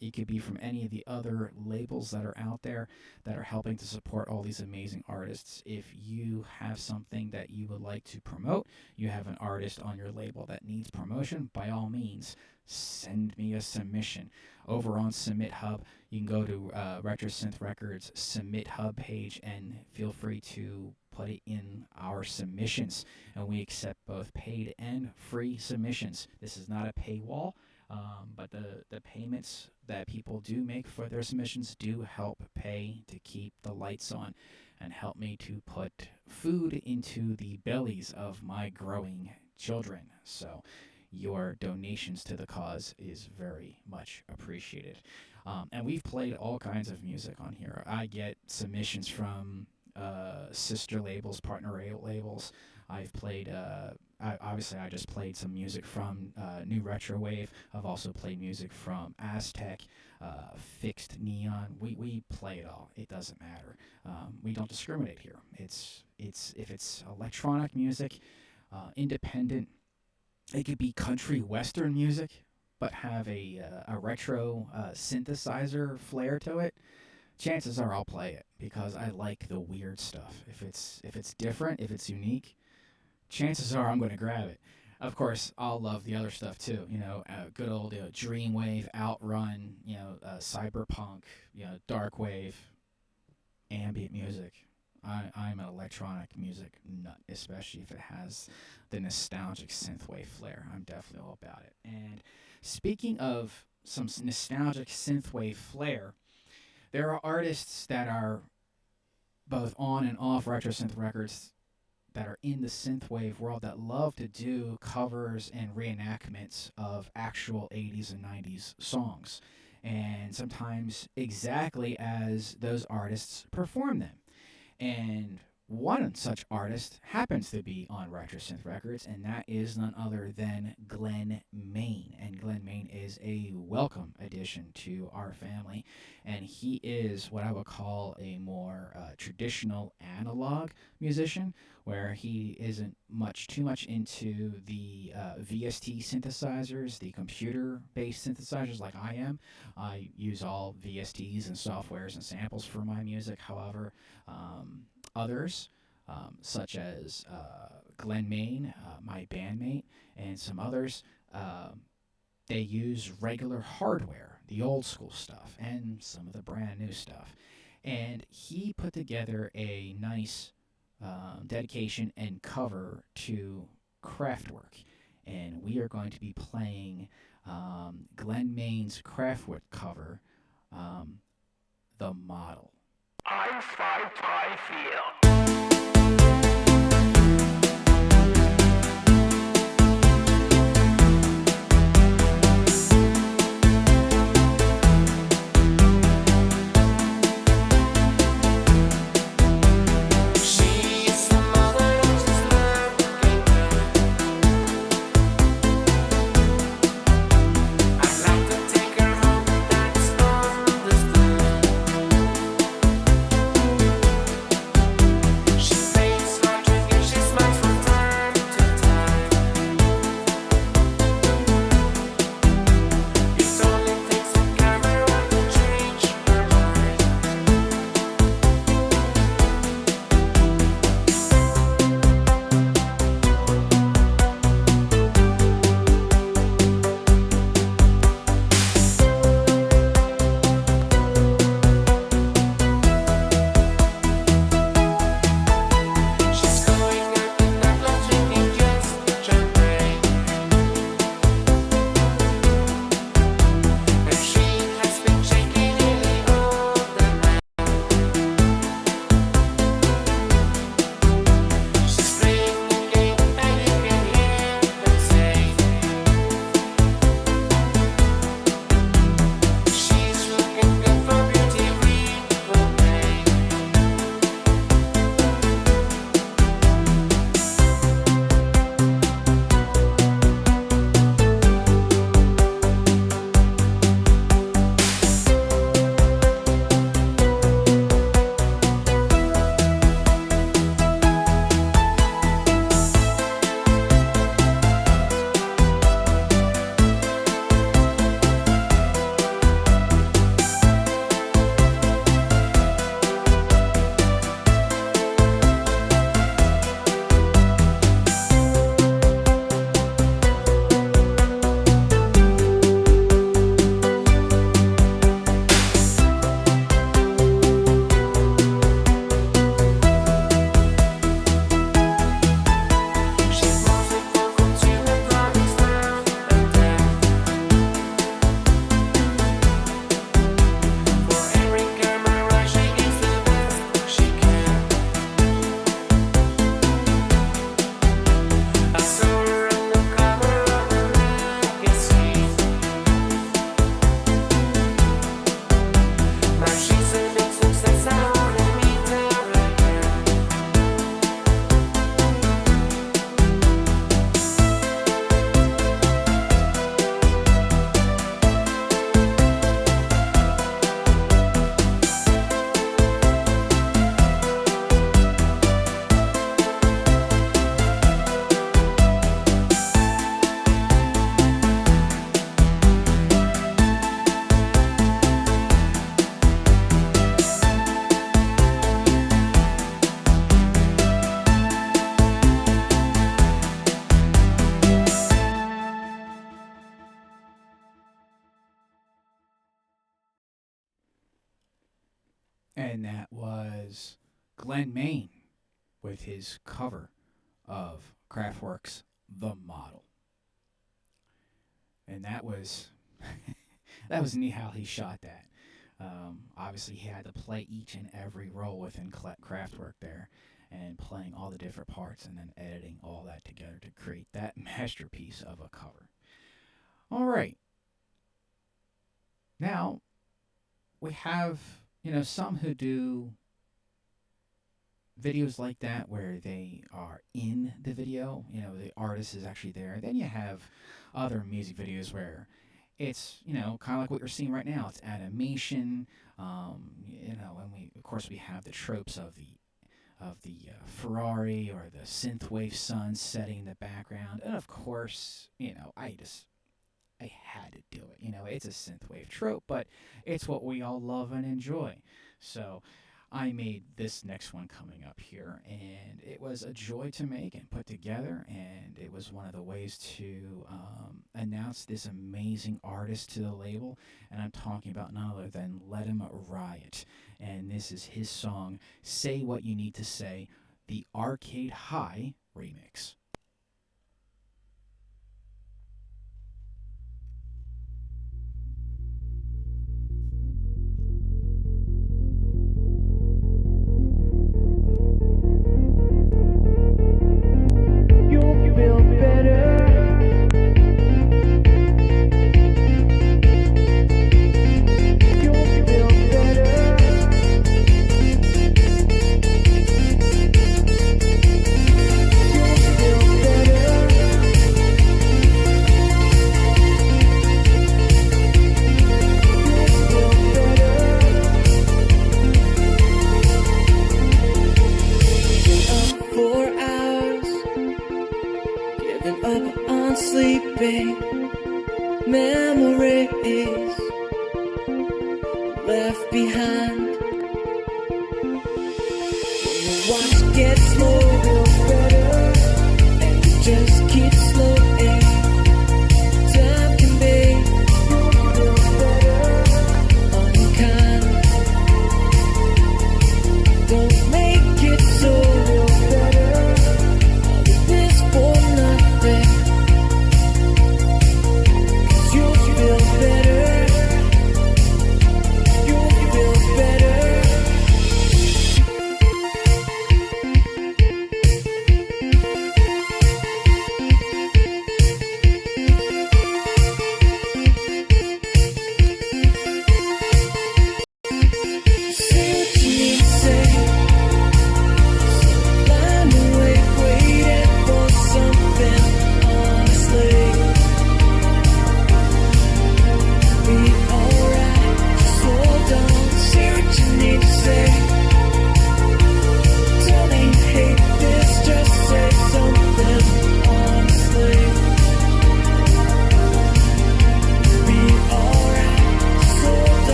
It could be from any of the other labels that are out there that are helping to support all these amazing artists. If you have something that you would like to promote, you have an artist on your label that needs promotion, by all means, send me a submission. Over on Submit Hub, you can go to RetroSynth Records Submit Hub page and feel free to put it in our submissions. And we accept both paid and free submissions. This is not a paywall. But the payments that people do make for their submissions do help pay to keep the lights on and help me to put food into the bellies of my growing children. So your donations to the cause is very much appreciated. And we've played all kinds of music on here. I get submissions from sister labels, partner labels. I've played... Obviously, I just played some music from New Retrowave. I've also played music from Aztec, Fixed Neon. We play it all. It doesn't matter. We don't discriminate here. It's if it's electronic music, independent. It could be country western music, but have a retro synthesizer flair to it. Chances are I'll play it because I like the weird stuff. If it's different, if it's unique, chances are I'm going to grab it. Of course, I'll love the other stuff too. Good old Dreamwave, Outrun, cyberpunk, darkwave, ambient music. I'm an electronic music nut, especially if it has the nostalgic synthwave flair. I'm definitely all about it. And speaking of some nostalgic synthwave flair, there are artists that are both on and off RetroSynth Records that are in the synthwave world that love to do covers and reenactments of actual 80s and 90s songs, and sometimes exactly as those artists perform them. And one such artist happens to be on RetroSynth Records, and that is none other than Glenn Main. And Glenn Main is a welcome addition to our family, and he is what I would call a more traditional analog musician, where he isn't too much into the VST synthesizers, the computer-based synthesizers like I am. I use all VSTs and softwares and samples for my music. However, others, such as Glenn Main, my bandmate, and some others, they use regular hardware, the old school stuff, and some of the brand new stuff. And he put together a nice dedication and cover to Kraftwerk. And we are going to be playing Glenn Main's Kraftwerk cover, The Model. I fight, I feel. And that was Glenn Main with his cover of Kraftwerk's The Model. And that was that was neat how he shot that. Obviously, he had to play each and every role within Kraftwerk there, and playing all the different parts and then editing all that together to create that masterpiece of a cover. All right. Now, we have, some who do videos like that where they are in the video, the artist is actually there. Then you have other music videos where it's, kind of like what you're seeing right now. It's animation, and we have the tropes of the Ferrari or the synthwave sun setting in the background. And of course, I had to do it. It's a synthwave trope, but it's what we all love and enjoy. So I made this next one coming up here, and it was a joy to make and put together, and it was one of the ways to announce this amazing artist to the label, and I'm talking about none other than Let 'Em Riot, and this is his song, Say What You Need to Say, the Arcade High remix. Memories left behind. When the watch gets slow, real better, and you just keep slowing. Time can be real better, unkind. Don't make it so real better. All of this for nothing.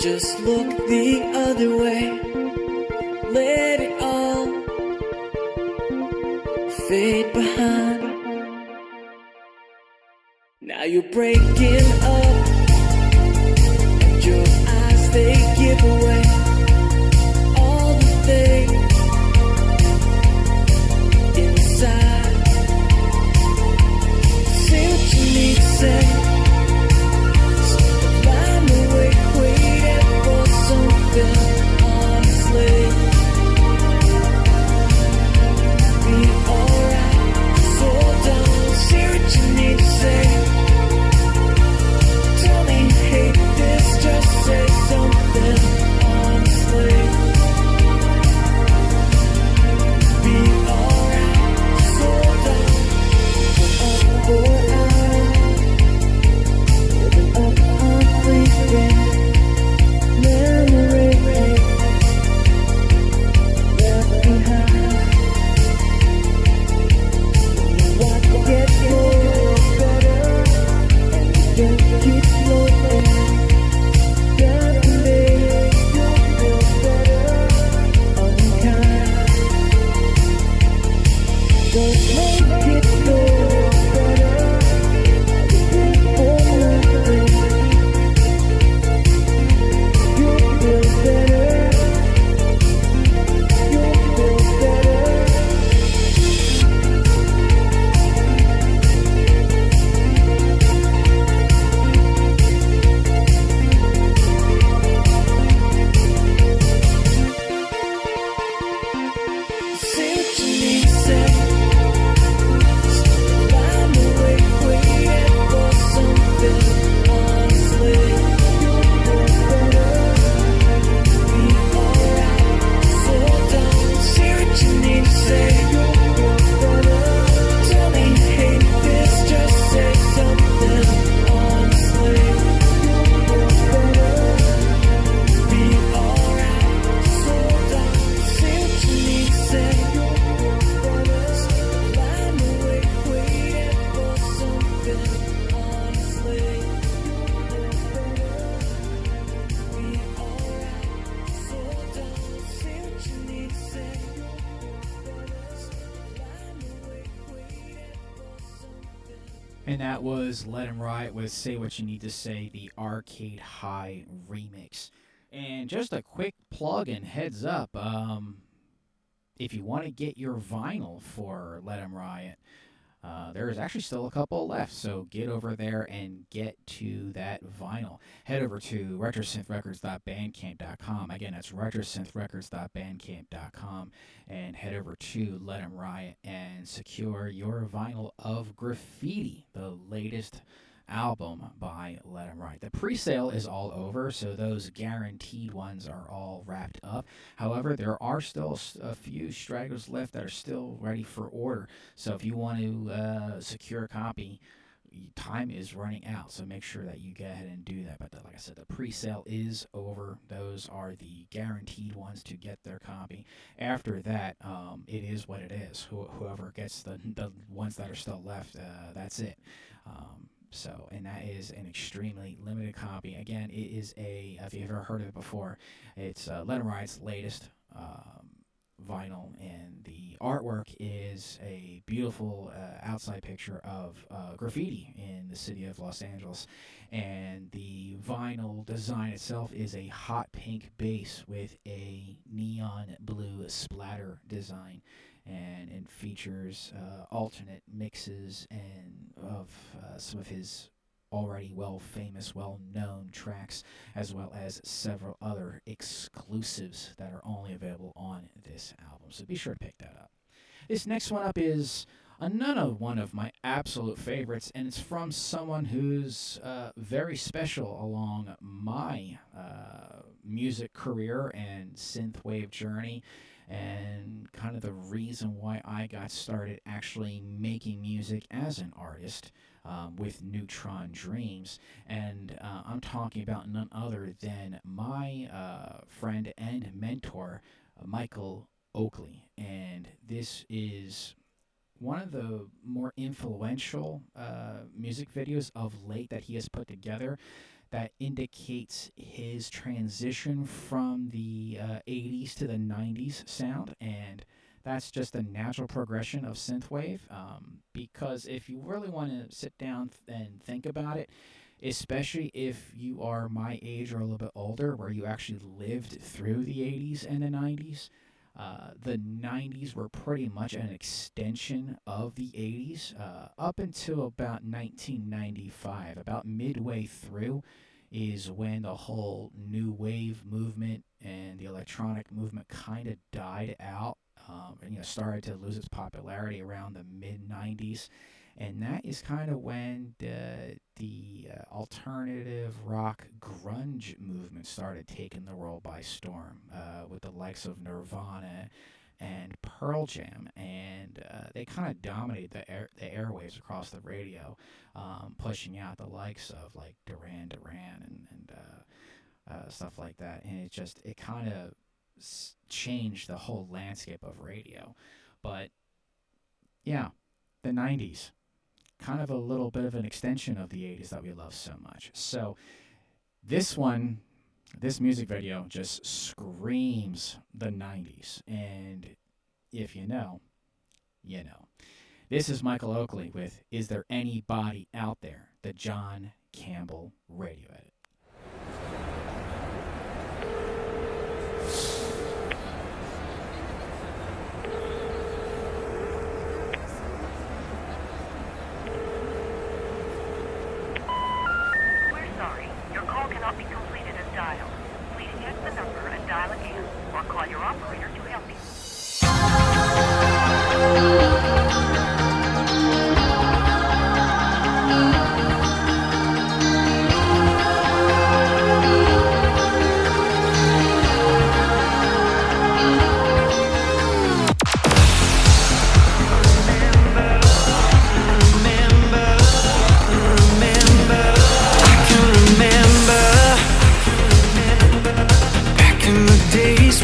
Just look the other way. Let it all fade behind. Now you're breaking up, and your eyes, they give away all the things inside. Say what you need to say. Honestly, be alright. So don't say what you need to say. Tell me you hate this, just say something. And that was Let 'Em Riot with Say What You Need to Say, the Arcade High remix. And just a quick plug and heads up, if you want to get your vinyl for Let 'Em Riot, there is actually still a couple left, so get over there and get to that vinyl. Head over to RetroSynthRecords.bandcamp.com. Again, that's RetroSynthRecords.bandcamp.com, and head over to Let 'Em Riot and secure your vinyl of Graffiti, the latest album by Let 'Em Riot. The pre-sale is all over, so those guaranteed ones are all wrapped up. However, there are still a few stragglers left that are still ready for order. So if you want to secure a copy, time is running out, so make sure that you go ahead and do that. But like I said, the pre-sale is over. Those are the guaranteed ones to get their copy. After that, it is what it is. Whoever gets the ones that are still left, that's it. So, and that is an extremely limited copy. Again, it is if you've ever heard of it before, it's Let 'Em Riot's latest vinyl, and the artwork is a beautiful outside picture of graffiti in the city of Los Angeles. And the vinyl design itself is a hot pink base with a neon blue splatter design. And it features alternate mixes and of some of his already famous, well-known tracks, as well as several other exclusives that are only available on this album. So be sure to pick that up. This next one up is another one of my absolute favorites, and it's from someone who's very special along my music career and synthwave journey, and kind of the reason why I got started actually making music as an artist with Neutron Dreams. And I'm talking about none other than my friend and mentor, Michael Oakley. And this is one of the more influential music videos of late that he has put together that indicates his transition from the 80s to the 90s sound, and that's just a natural progression of synthwave, because if you really want to sit down and think about it, especially if you are my age or a little bit older, where you actually lived through the 80s and the 90s, the 90s were pretty much an extension of the 80s up until about 1995. About midway through is when the whole new wave movement and the electronic movement kind of died out, and started to lose its popularity around the mid-90s. And that is kind of when the alternative rock grunge movement started taking the world by storm, with the likes of Nirvana and Pearl Jam. And they kind of dominated the airwaves across the radio, pushing out the likes of like Duran Duran and stuff like that. And it kind of changed the whole landscape of radio. But yeah, the 90s. Kind of a little bit of an extension of the 80s that we love so much. So this music video just screams the 90s. And if you know, you know. This is Michael Oakley with Is There Anybody Out There? The John Campbell radio edit. Cannot be completed as dialed. Please check the number and dial again, or call your operator to help you.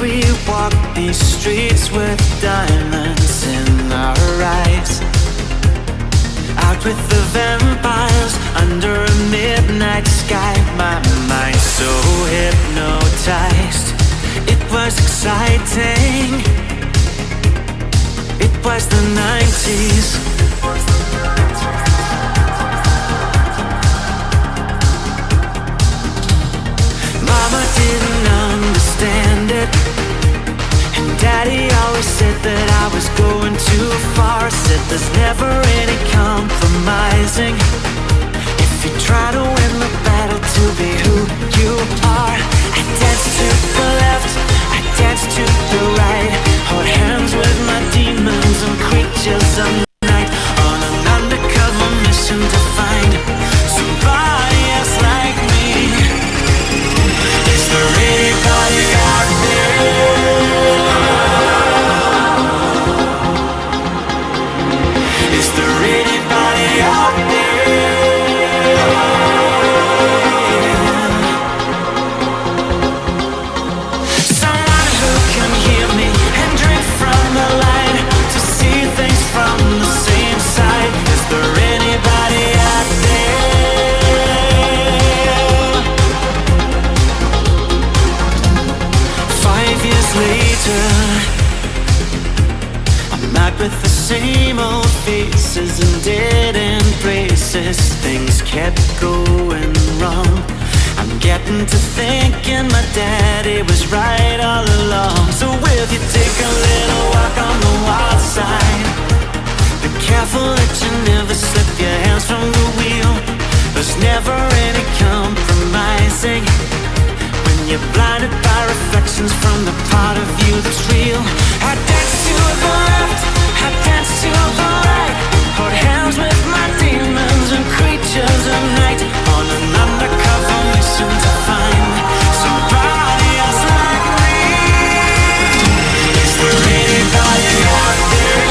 We walk these streets with diamonds in our eyes, out with the vampires under a midnight sky. My mind so hypnotized. It was exciting. It was the 90s. said there's never any compromising. If you try to win the battle to be who you are, I dance to the left, I dance to the right, hold hands with my demons and creatures of night, on an undercover mission to find somebody else like me. Is there anybody out there? Is there anybody out there? Someone who can hear me and drink from the light, to see things from the same side. Is there anybody out there? 5 years later, I'm back with the same old faces and dead embraces. Things kept going wrong. I'm getting to thinking my daddy was right all along. So will you take a little walk on the wild side? Be careful that you never slip your hands from the wheel. There's never any compromising when you're blinded by reflections from the part of you that's real. I dance to the left, I dance to the right, hold hands with my demons and creatures of night, on an undercover mission to find somebody else like me. Is there anybody out there?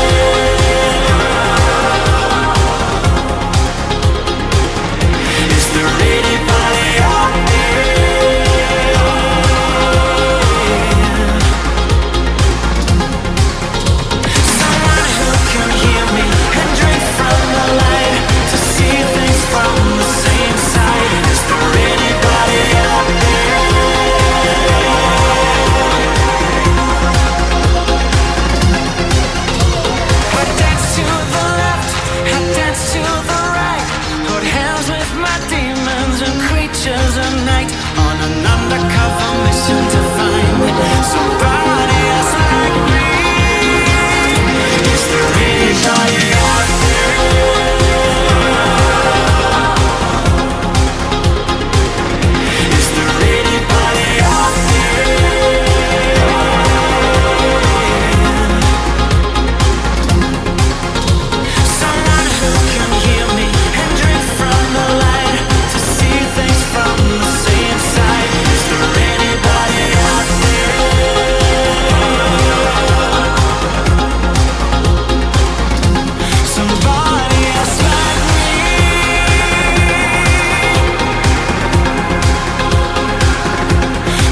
Is there anybody out there? Someone who can hear me and drink from the light, to see things from the same side. Is there anybody out there? I dance to the left, I dance to the right, hold hands with my demons and creatures of night, on an undercover mission to find somebody else like me. Is there anybody out there? Is there anybody out there? Someone who can hear me and drink from the light, to see things from the same side. Is there anybody out there? Somebody else like me.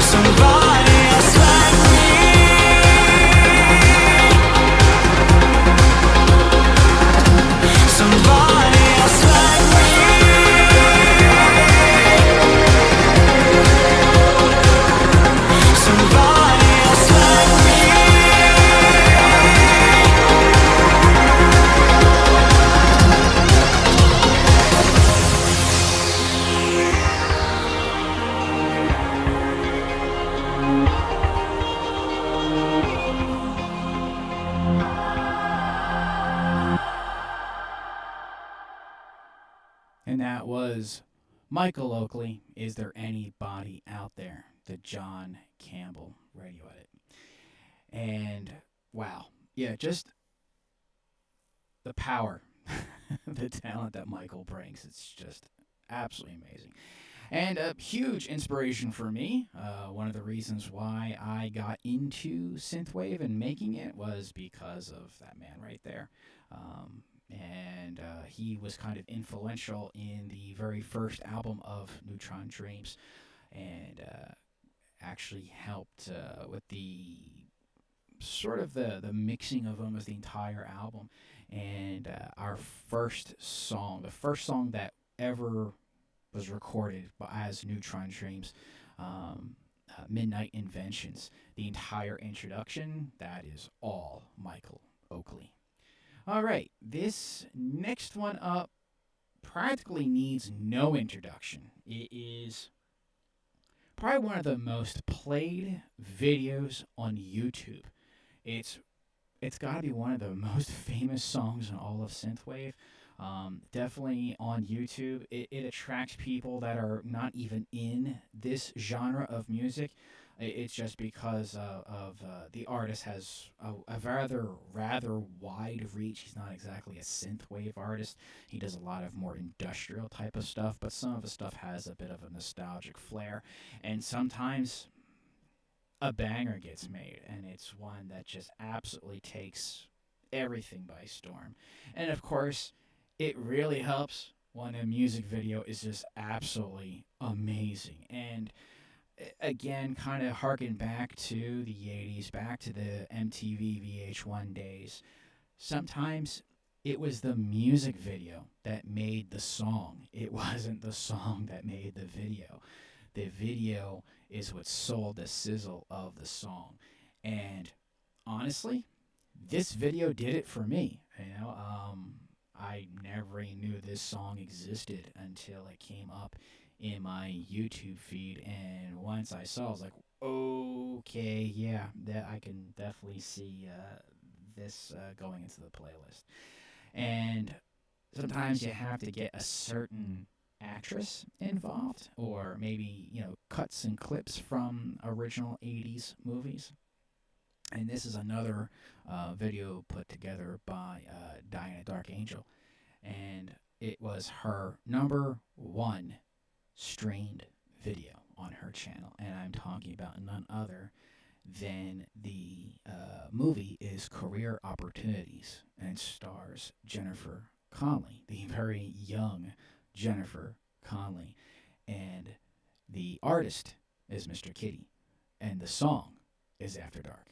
Somebody else like me. Somebody else like me. Somebody else like me. And that was Michael Oakley, Is There Anybody Out There? The John Campbell radio edit. And wow. Yeah, just the power, the talent that Michael brings. It's just absolutely amazing. And a huge inspiration for me. One of the reasons why I got into Synthwave and making it was because of that man right there. And he was kind of influential in the very first album of Neutron Dreams, and actually helped with the sort of the mixing of almost the entire album. And our first song, the first song that ever was recorded as Neutron Dreams, Midnight Inventions, the entire introduction, that is all Michael Oakley. All right, this next one up practically needs no introduction. It is probably one of the most played videos on YouTube. It's it's got to be one of the most famous songs in all of synthwave. Definitely on YouTube, it attracts people that are not even in this genre of music. It's just because the artist has a rather wide reach. He's not exactly a synthwave artist. He does a lot of more industrial type of stuff, but some of his stuff has a bit of a nostalgic flair, and sometimes a banger gets made, and it's one that just absolutely takes everything by storm. And of course, it really helps when a music video is just absolutely amazing. And again, kind of harken back to the 80s, back to the MTV VH1 days. Sometimes it was the music video that made the song. It wasn't the song that made the video. The video is what sold the sizzle of the song. And honestly, this video did it for me. I never even knew this song existed until it came up in my YouTube feed, and once I saw, I was like, okay, yeah, that I can definitely see this going into the playlist. And sometimes you have to get a certain actress involved, or maybe cuts and clips from original 80s movies. And this is another video put together by Diana Dark Angel, and it was her #1 streamed video on her channel, and I'm talking about none other than the movie is Career Opportunities, and stars Jennifer Connelly, the very young Jennifer Connelly, and the artist is Mr. Kitty, and the song is After Dark.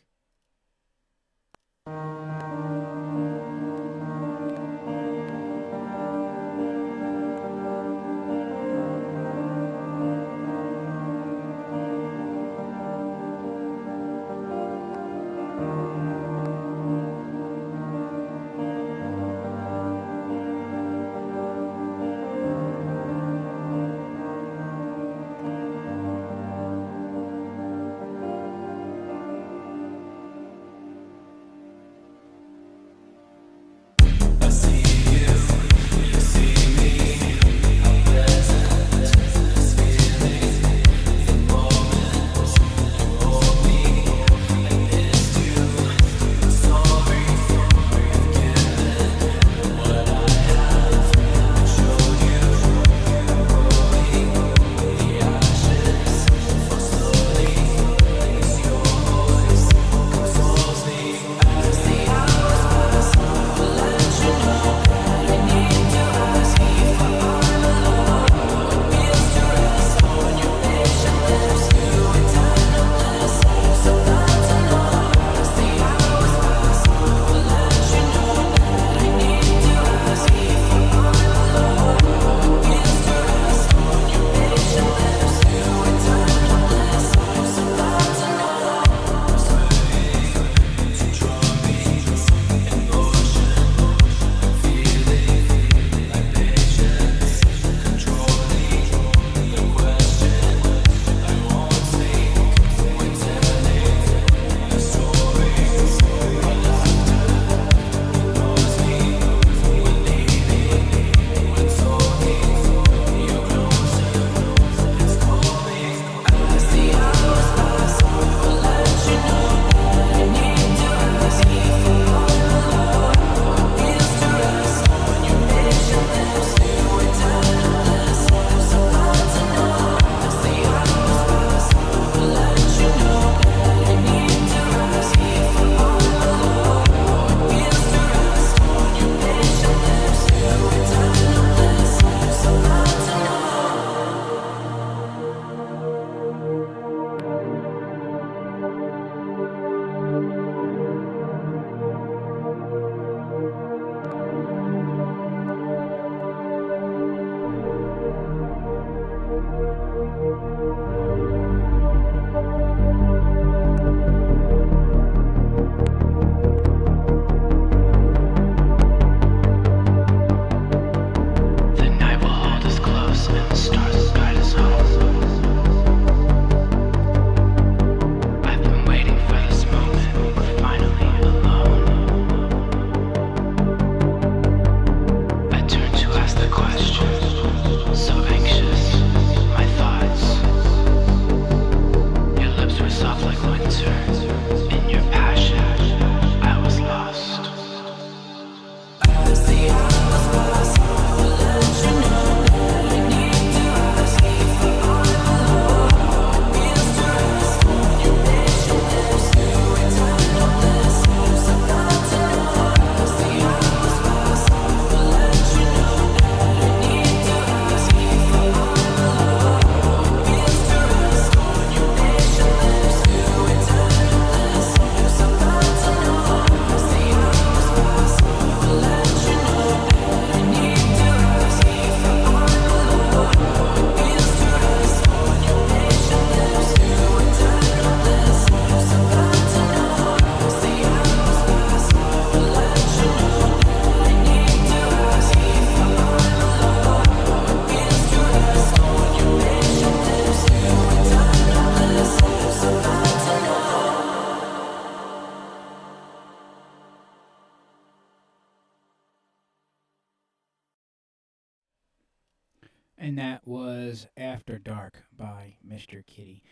And that was After Dark by Mr. Kitty,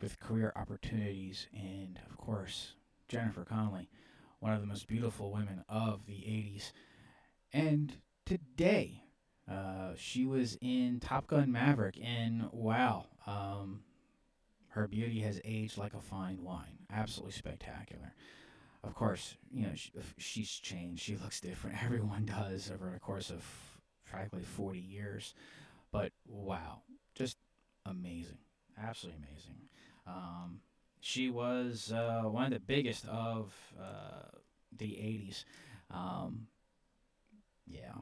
with career opportunities and, of course, Jennifer Connelly, one of the most beautiful women of the 80s. And today, she was in Top Gun Maverick, and wow, her beauty has aged like a fine wine. Absolutely spectacular. Of course, she's changed. She looks different. Everyone does over the course of practically 40 years. But wow, just amazing. Absolutely amazing. She was one of the biggest of the 80s. Yeah,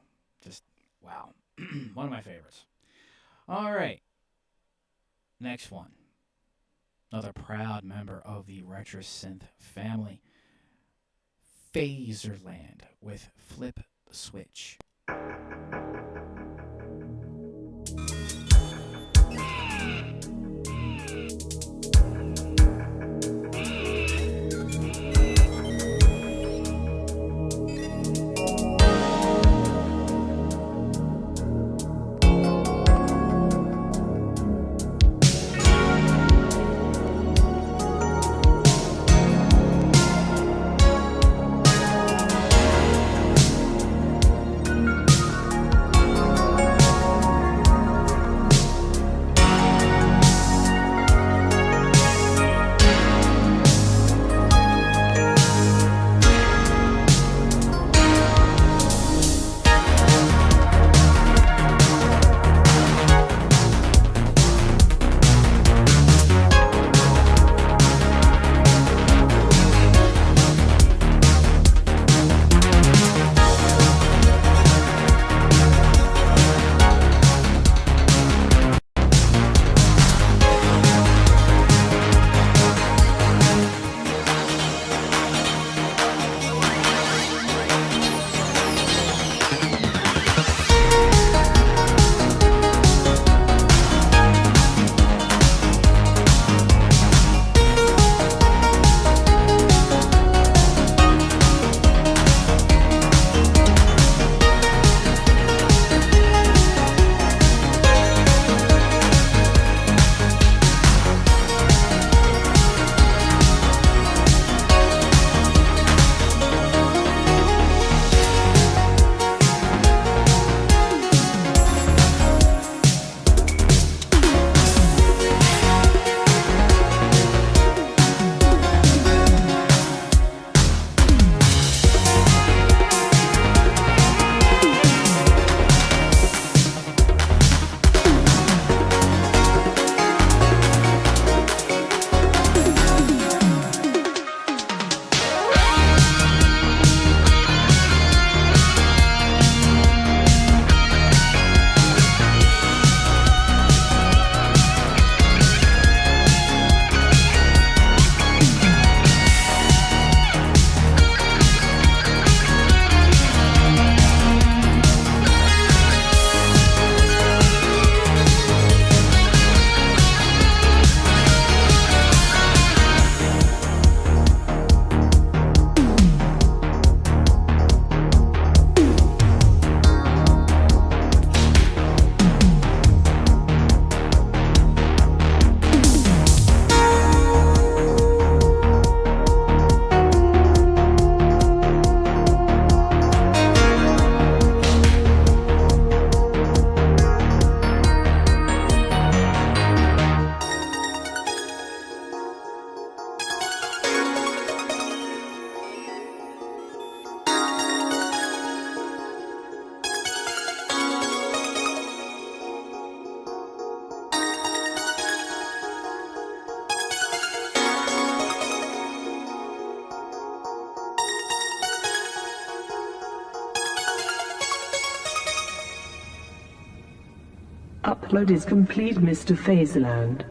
just wow. One of my favorites. All right. Next one. Another proud member of the RetroSynth family. Phaserland with Flip the Switch. Upload is complete, Mr. Phaserland.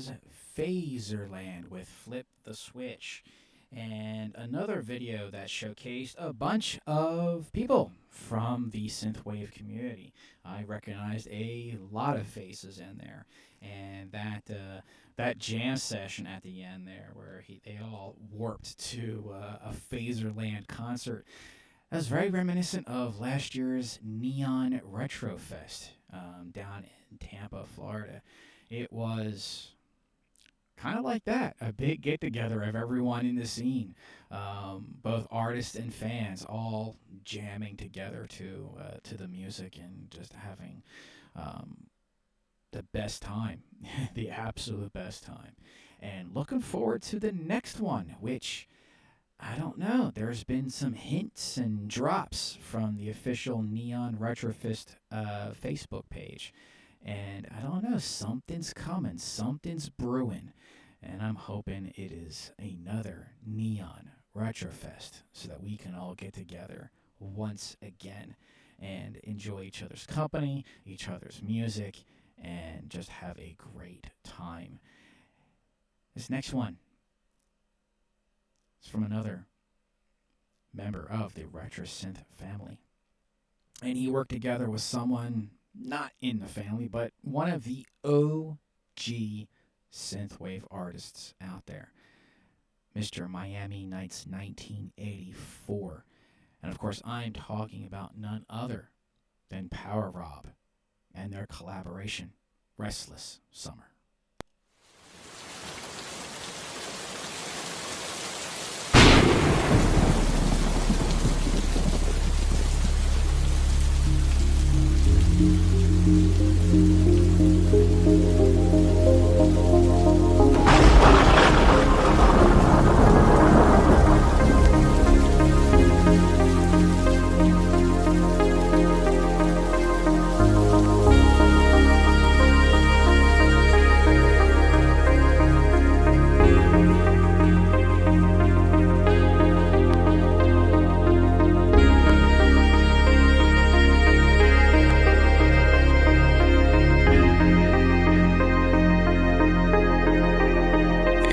was Phaserland with Flip the Switch. And another video that showcased a bunch of people from the synthwave community. I recognized a lot of faces in there, and that jam session at the end there, where they all warped to a Phaserland concert, that was very reminiscent of last year's Neon Retro Fest down in Tampa, Florida. It was kind of like that, a big get-together of everyone in the scene, both artists and fans, all jamming together to the music and just having the best time, the absolute best time. And looking forward to the next one, which, I don't know, there's been some hints and drops from the official Neon Retrofist Facebook page. And I don't know, something's coming, something's brewing. And I'm hoping it is another Neon Retrofest so that we can all get together once again and enjoy each other's company, each other's music, and just have a great time. This next one is from another member of the RetroSynth family. And he worked together with someone not in the family, but one of the OG synthwave artists out there, Mr. Miami Nights 1984. And of course, I'm talking about none other than Power Rob and their collaboration, Restless Summer.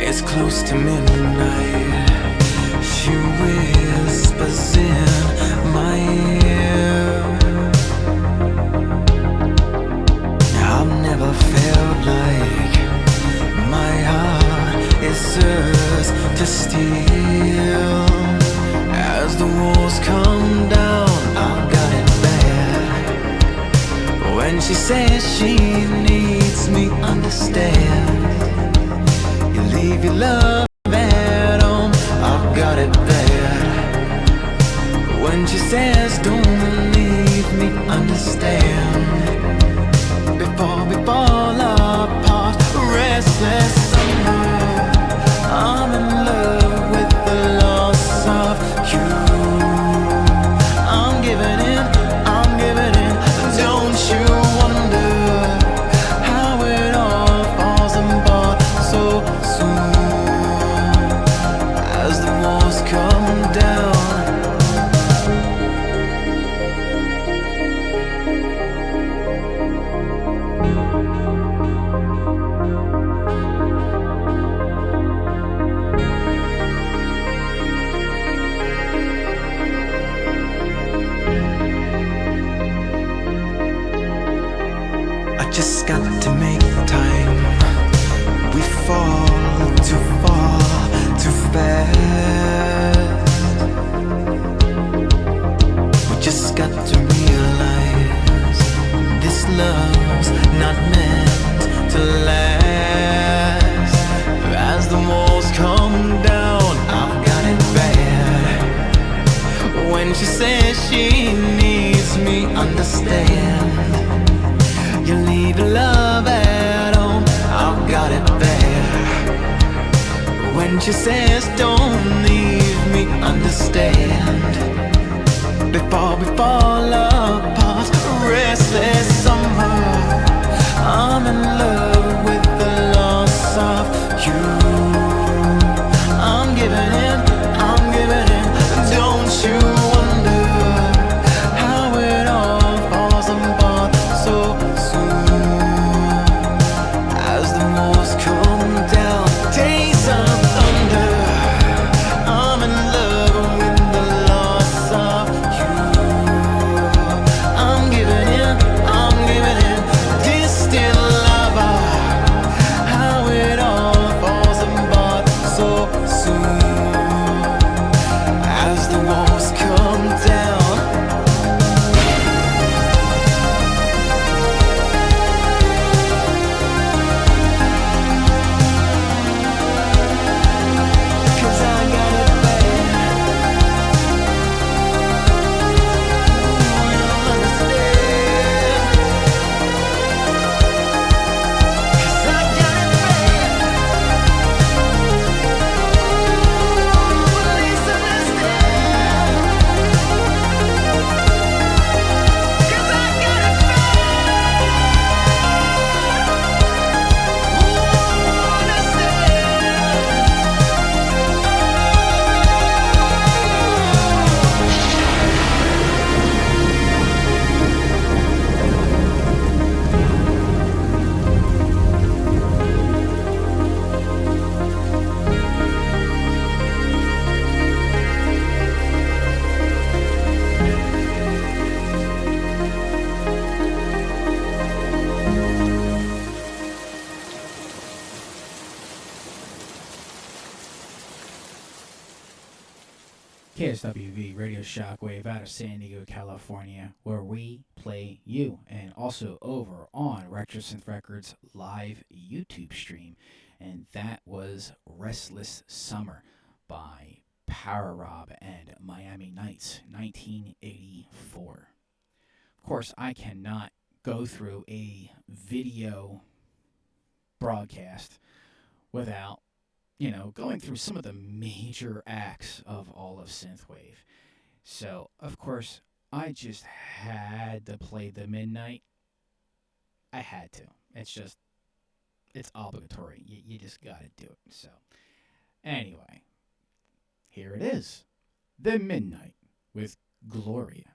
It's close to midnight. She whispers in my ear. I've never felt like my heart is hers to steal. As the walls come down, I've got it bad. When she says she needs me, understand. Leave your love at home, I've got it bad. When she says don't leave me, understand. Before we fall apart, restless summer, I'm in love with the loss of you. I'm giving in, don't you wonder how it all falls apart so soon as the walls come down. I just got to make time. We fall too far, too fast. We just got to realize this love's not meant to last. As the walls come down, I've got it bad. When she says she needs me, understand. You leave your love at home, I've got it bad. When she says don't leave me, understand. Before we fall apart, restless summer, I'm in love with the loss of you. I'm giving in, don't you wonder how it all falls apart so soon as the walls come KSWV Radio Shockwave out of San Diego, California, where we play you, and also over on RetroSynth Records live YouTube stream. And that was Restless Summer by Power Rob and Miami Nights, 1984. Of course, I cannot go through a video broadcast without going through some of the major acts of all of Synthwave. So, of course, I just had to play the Midnight. I had to. It's obligatory. You just gotta do it. So, anyway, here it is. The Midnight with Gloria.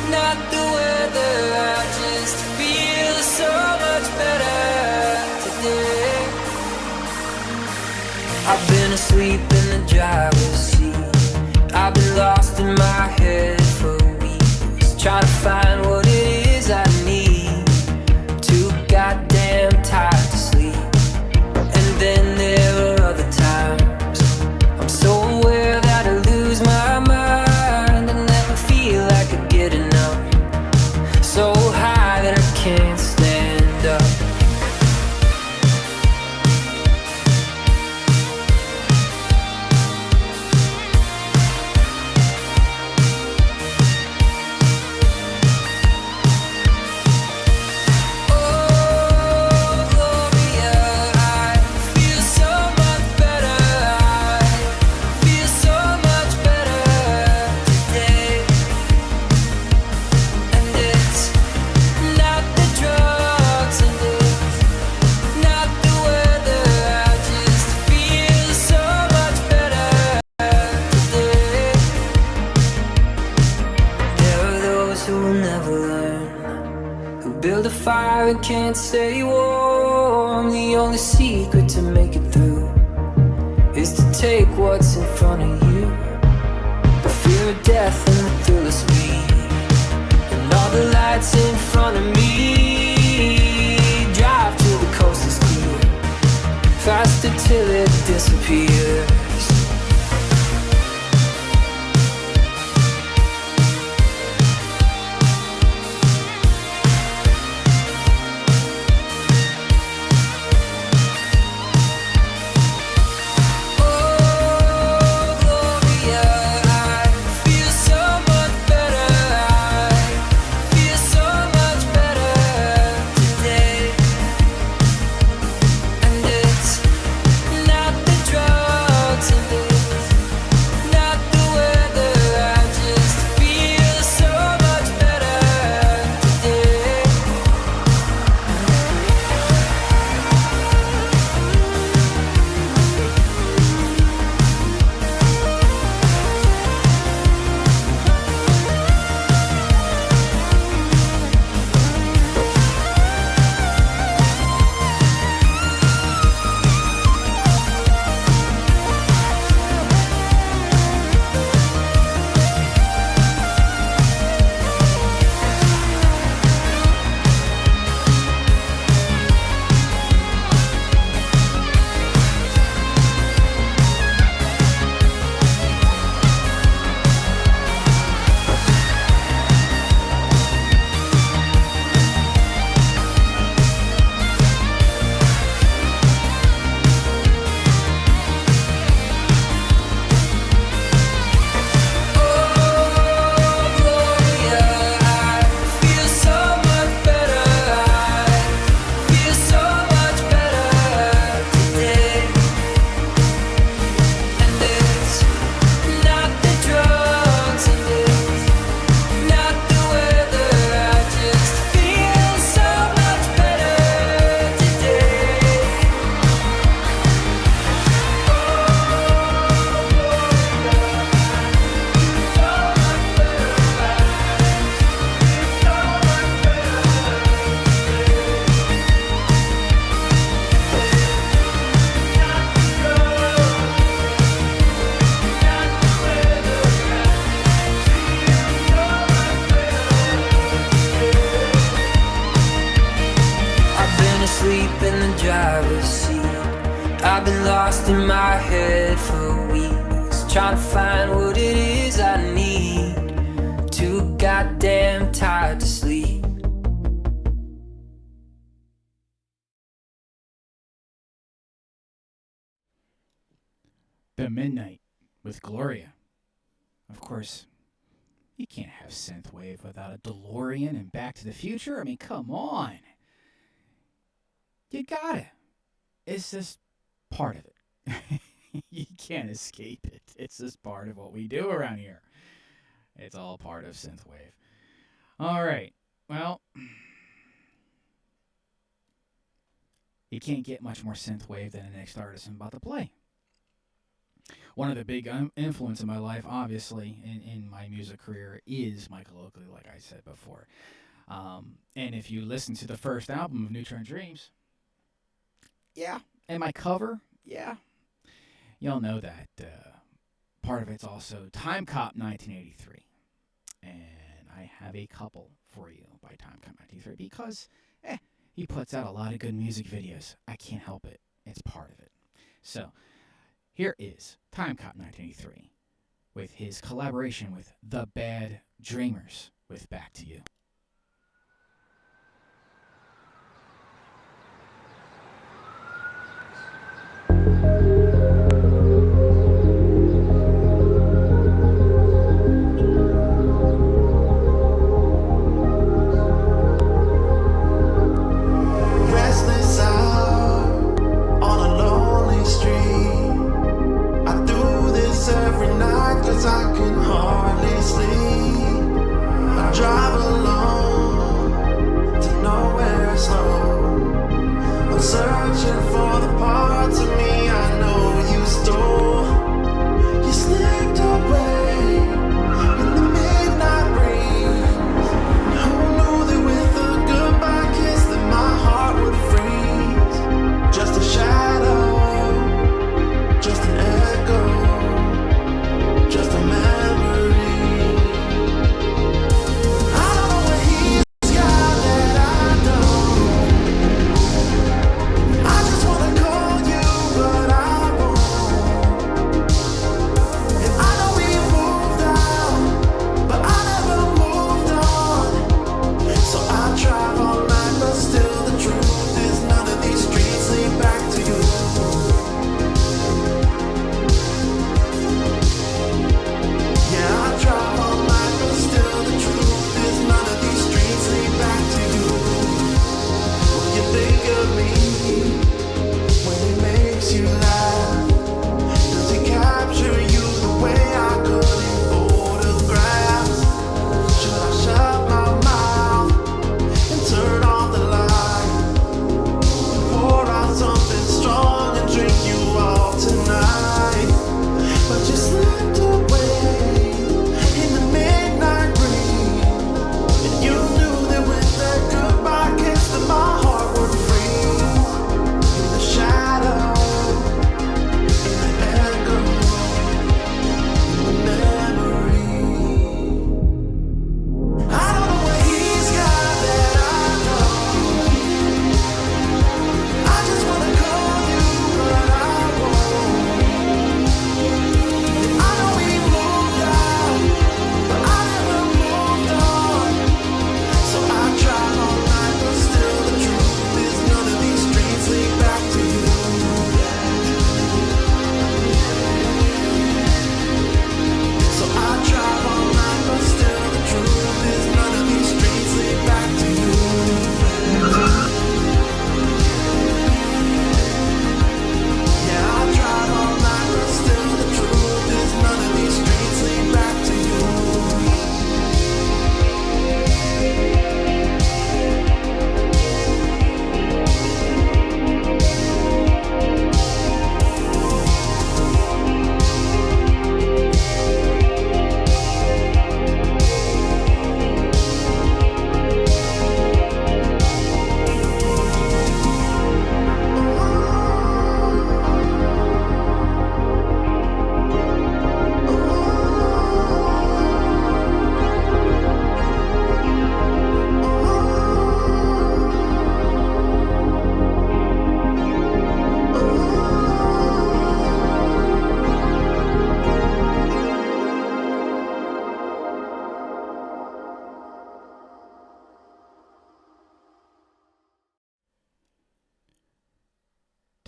Not the weather, I just feel so much better today. I've been asleep in the driver's seat. I've been lost in my head for weeks, trying to find what it is I need. Too goddamn tired to sleep. And then there are other times I'm so aware that I lose my mind and never feel like I get enough. So high that I can't stand up. Fire and can't stay warm. The only secret to make it through is to take what's in front of you. The fear of death and the thrill of speed, and all the lights in front of me. Drive till the coast is clear, faster till it disappears. asleep in the driver's seat. I've been lost in my head for weeks, trying to find what it is I need. Too goddamn tired to sleep. The Midnight with Gloria. Of course, you can't have Synthwave without a DeLorean and Back to the Future. I mean, come on. You gotta. It's just part of it. You can't escape it. It's just part of what we do around here. It's all part of Synthwave. All right. Well, you can't get much more Synthwave than the next artist I'm about to play. One of the big influence in my life, obviously, in my music career is Michael Oakley, like I said before. And if you listen to the first album of Neutron Dreams, yeah. And my cover, yeah. You'll know that part of it's also Time Cop 1983. And I have a couple for you by Time Cop 1983 because he puts out a lot of good music videos. I can't help it. It's part of it. So here is Time Cop 1983 with his collaboration with The Bad Dreamers with Back to You. Restless out on a lonely street. I do this every night 'cause I can hardly sleep. I drive alone to nowhere slow. I'm searching for the parts of me I know you stole. You slipped away in the midnight breeze. Who knew that with a goodbye kiss that my heart would freeze? Just a shadow, just an echo, just a memory. I don't know what he's got that I don't. I just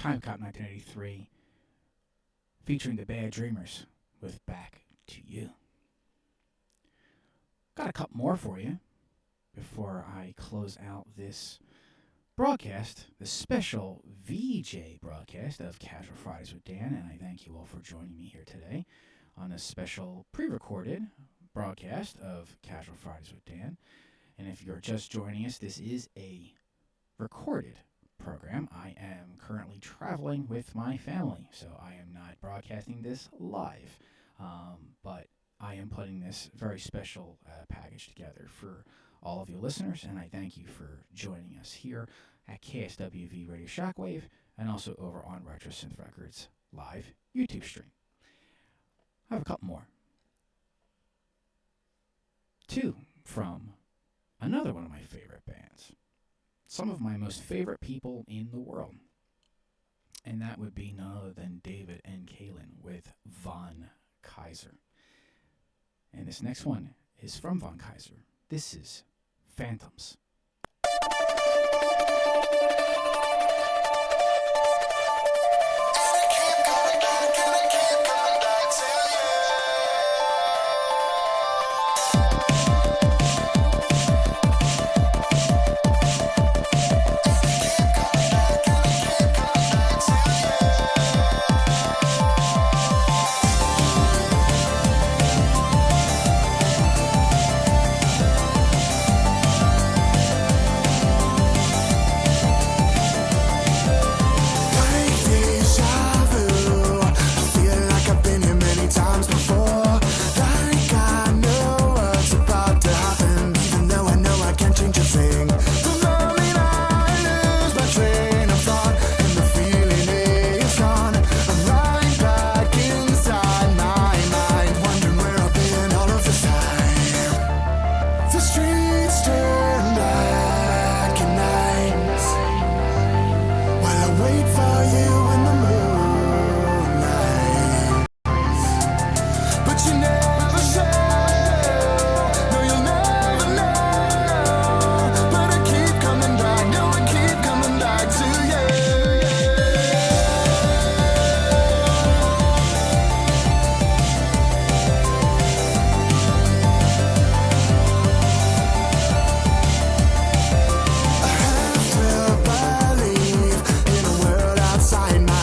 Time Cop 1983, featuring the Bad Dreamers with Back to You. Got a couple more for you before I close out this broadcast, the special VJ broadcast of Casual Fridays with Dan, and I thank you all for joining me here today on this special pre-recorded broadcast of Casual Fridays with Dan. And if you're just joining us, this is a recorded program. I am currently traveling with my family, so I am not broadcasting this live, but I am putting this very special package together for all of you listeners, and I thank you for joining us here at KSWV Radio Shockwave and also over on RetroSynth Records live YouTube stream. I have a couple more. Two from another one of my favorite bands. Some of my most favorite people in the world. And that would be none other than David and Kaylin with Von Kaiser. And this next one is from Von Kaiser. This is Phantoms. Outside my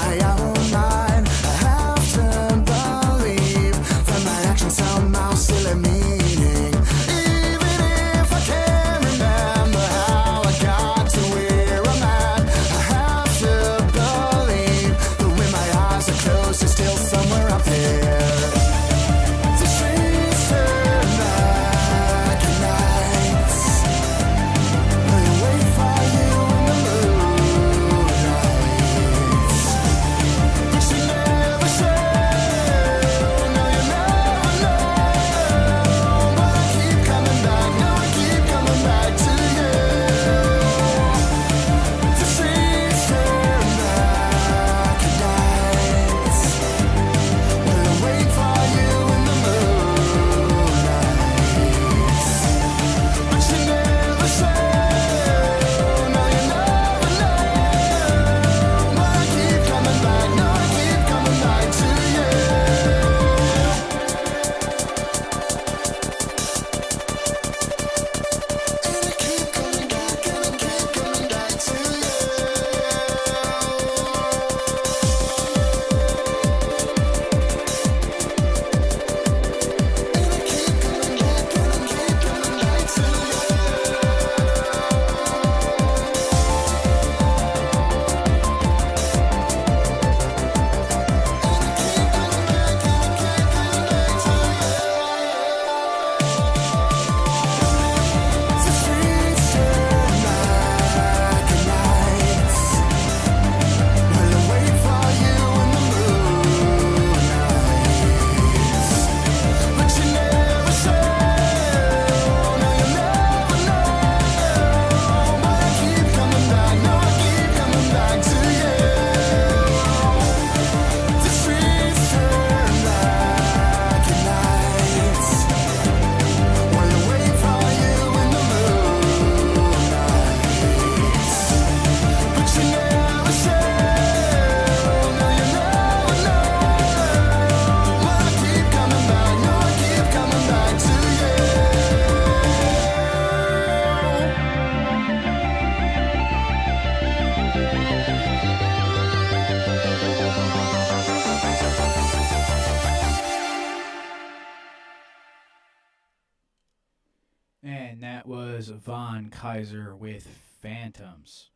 And that was Von Kaiser with Phantoms.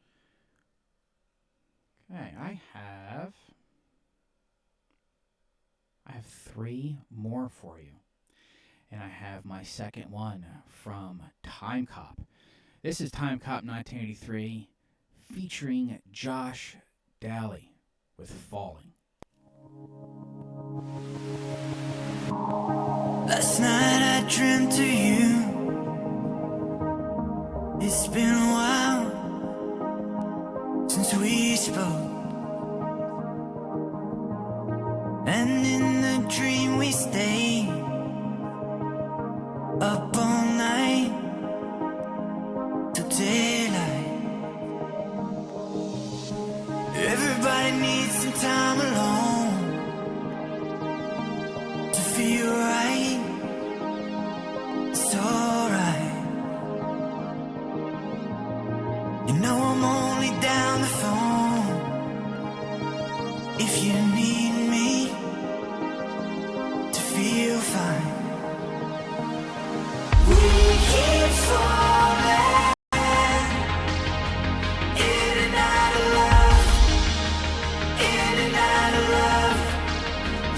Okay, I have 3 more for you. And I have my second one from Time Cop. This is Time Cop 1983 featuring Josh Daly with Falling. Last night I dreamt of you. It's been a while since we spoke. And in the dream we stayed up all night till daylight. Everybody needs some time alone to feel right. It's alright. You know I'm only down the phone if you need me to feel fine. We keep falling in and out of love, in and out of love.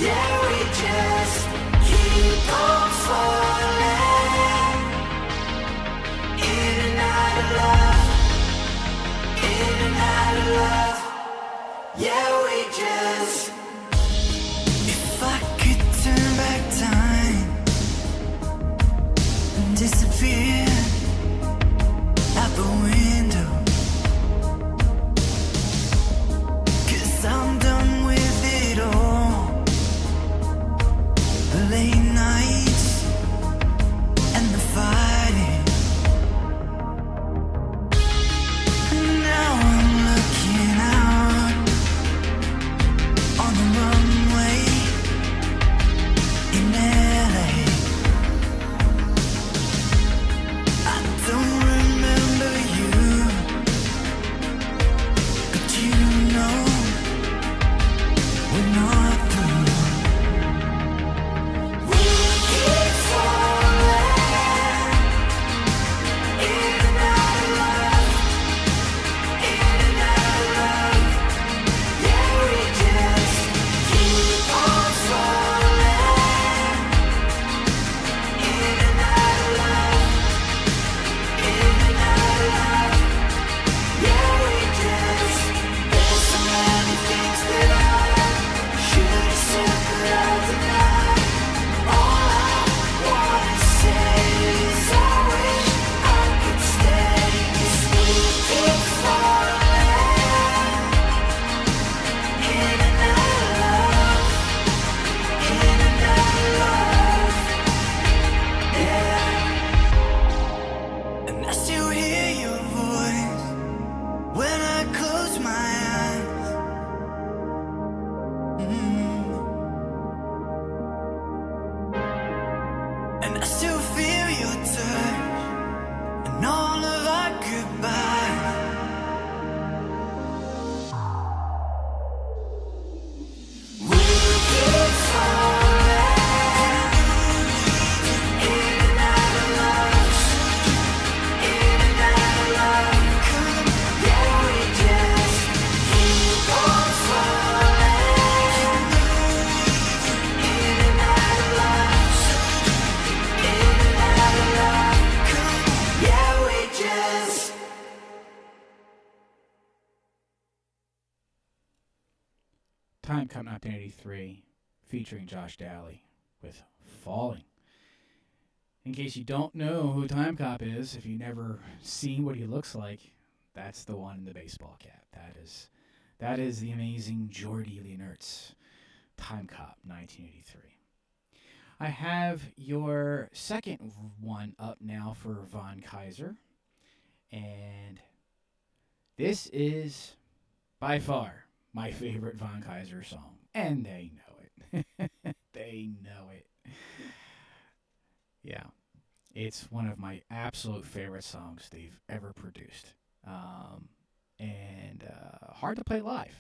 Yeah, we just keep on falling in and out of love, in and out of love. Yeah, we just. If I could turn back time and disappear out the window, 'cause I'm done with it all. The late nights and the fighting. Now I'm looking out on the runway in LA. I don't remember you, but you know we're not through. We keep falling in and out of love, in and out of love. Yeah, we just keep on falling in and out of love, in and out of love. Yeah, we just. There's so many things that I should have said, but I did not. All I wanna say is I wish I could stay. 'Cause we keep falling in and out of love, in and out of love. Yeah. And I still hear your voice when I close my eyes. And I still feel your touch and all of our goodbyes. We keep falling in and out of love, in and out of love. Yeah, we just keep on falling in and out of love, in and out of love. Yeah, we just. Time Cop 1983 featuring Josh Daly with Falling. In case you don't know who Time Cop is, if you've never seen what he looks like, that's the one in the baseball cap. That is the amazing Jordy Leonertz. Time Cop 1983. I have your second one up now for Von Kaiser. And this is by far my favorite Von Kaiser song. And they know it. They know it. Yeah. It's one of my absolute favorite songs they've ever produced. and hard to play live.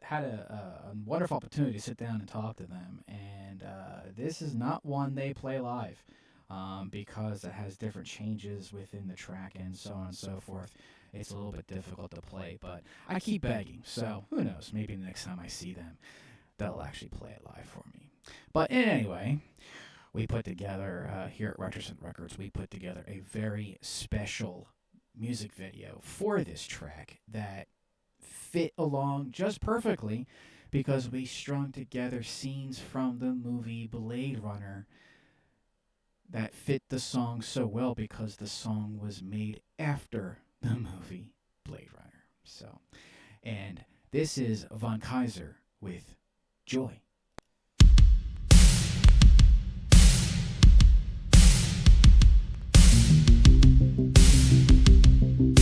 Had a wonderful opportunity to sit down and talk to them, and this is not one they play live because it has different changes within the track and so on and so forth. It's a little bit difficult to play, but I keep begging, so who knows? Maybe the next time I see them, they'll actually play it live for me. But anyway, we put together, here at RetroSynth Records, we put together a very special music video for this track that fit along just perfectly because we strung together scenes from the movie Blade Runner that fit the song so well because the song was made after the movie Blade Runner. So, and this is Von Kaiser with Joy. Joy.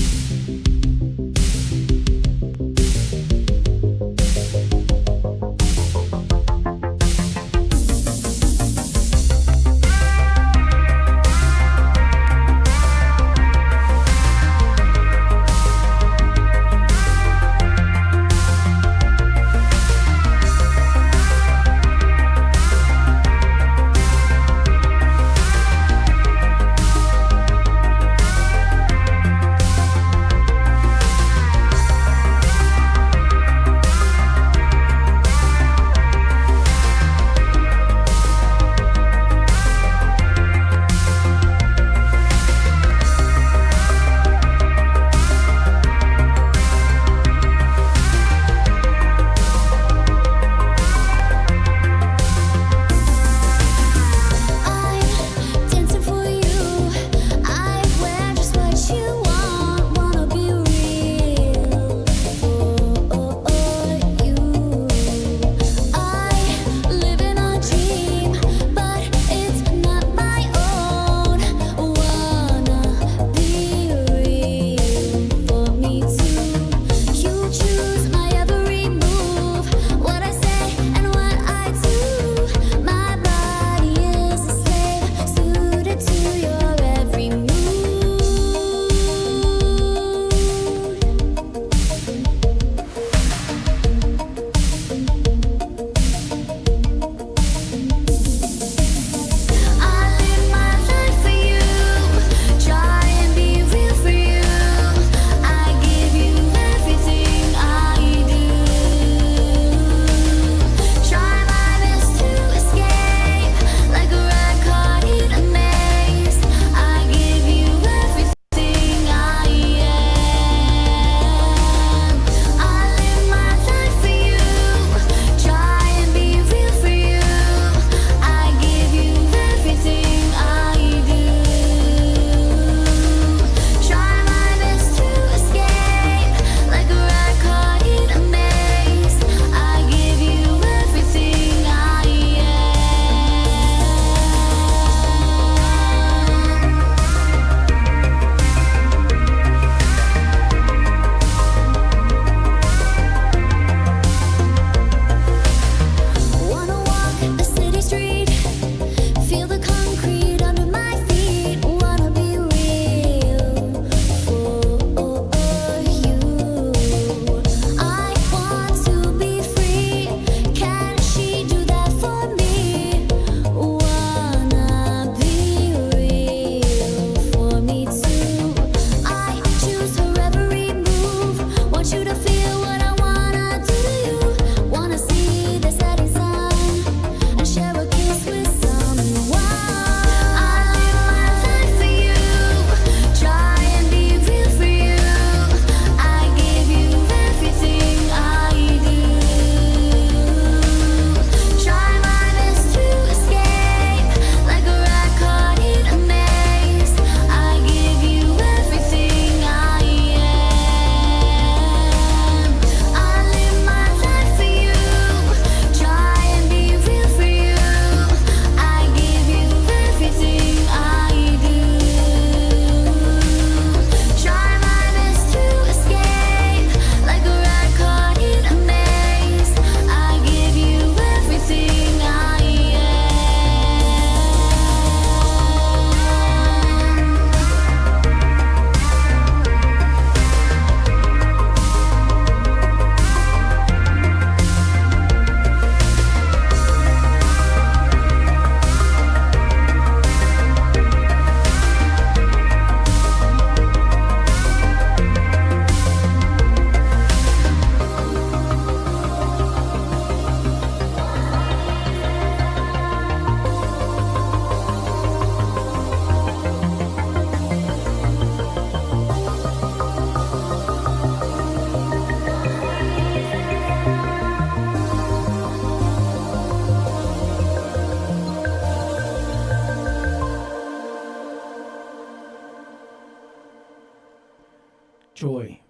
Joy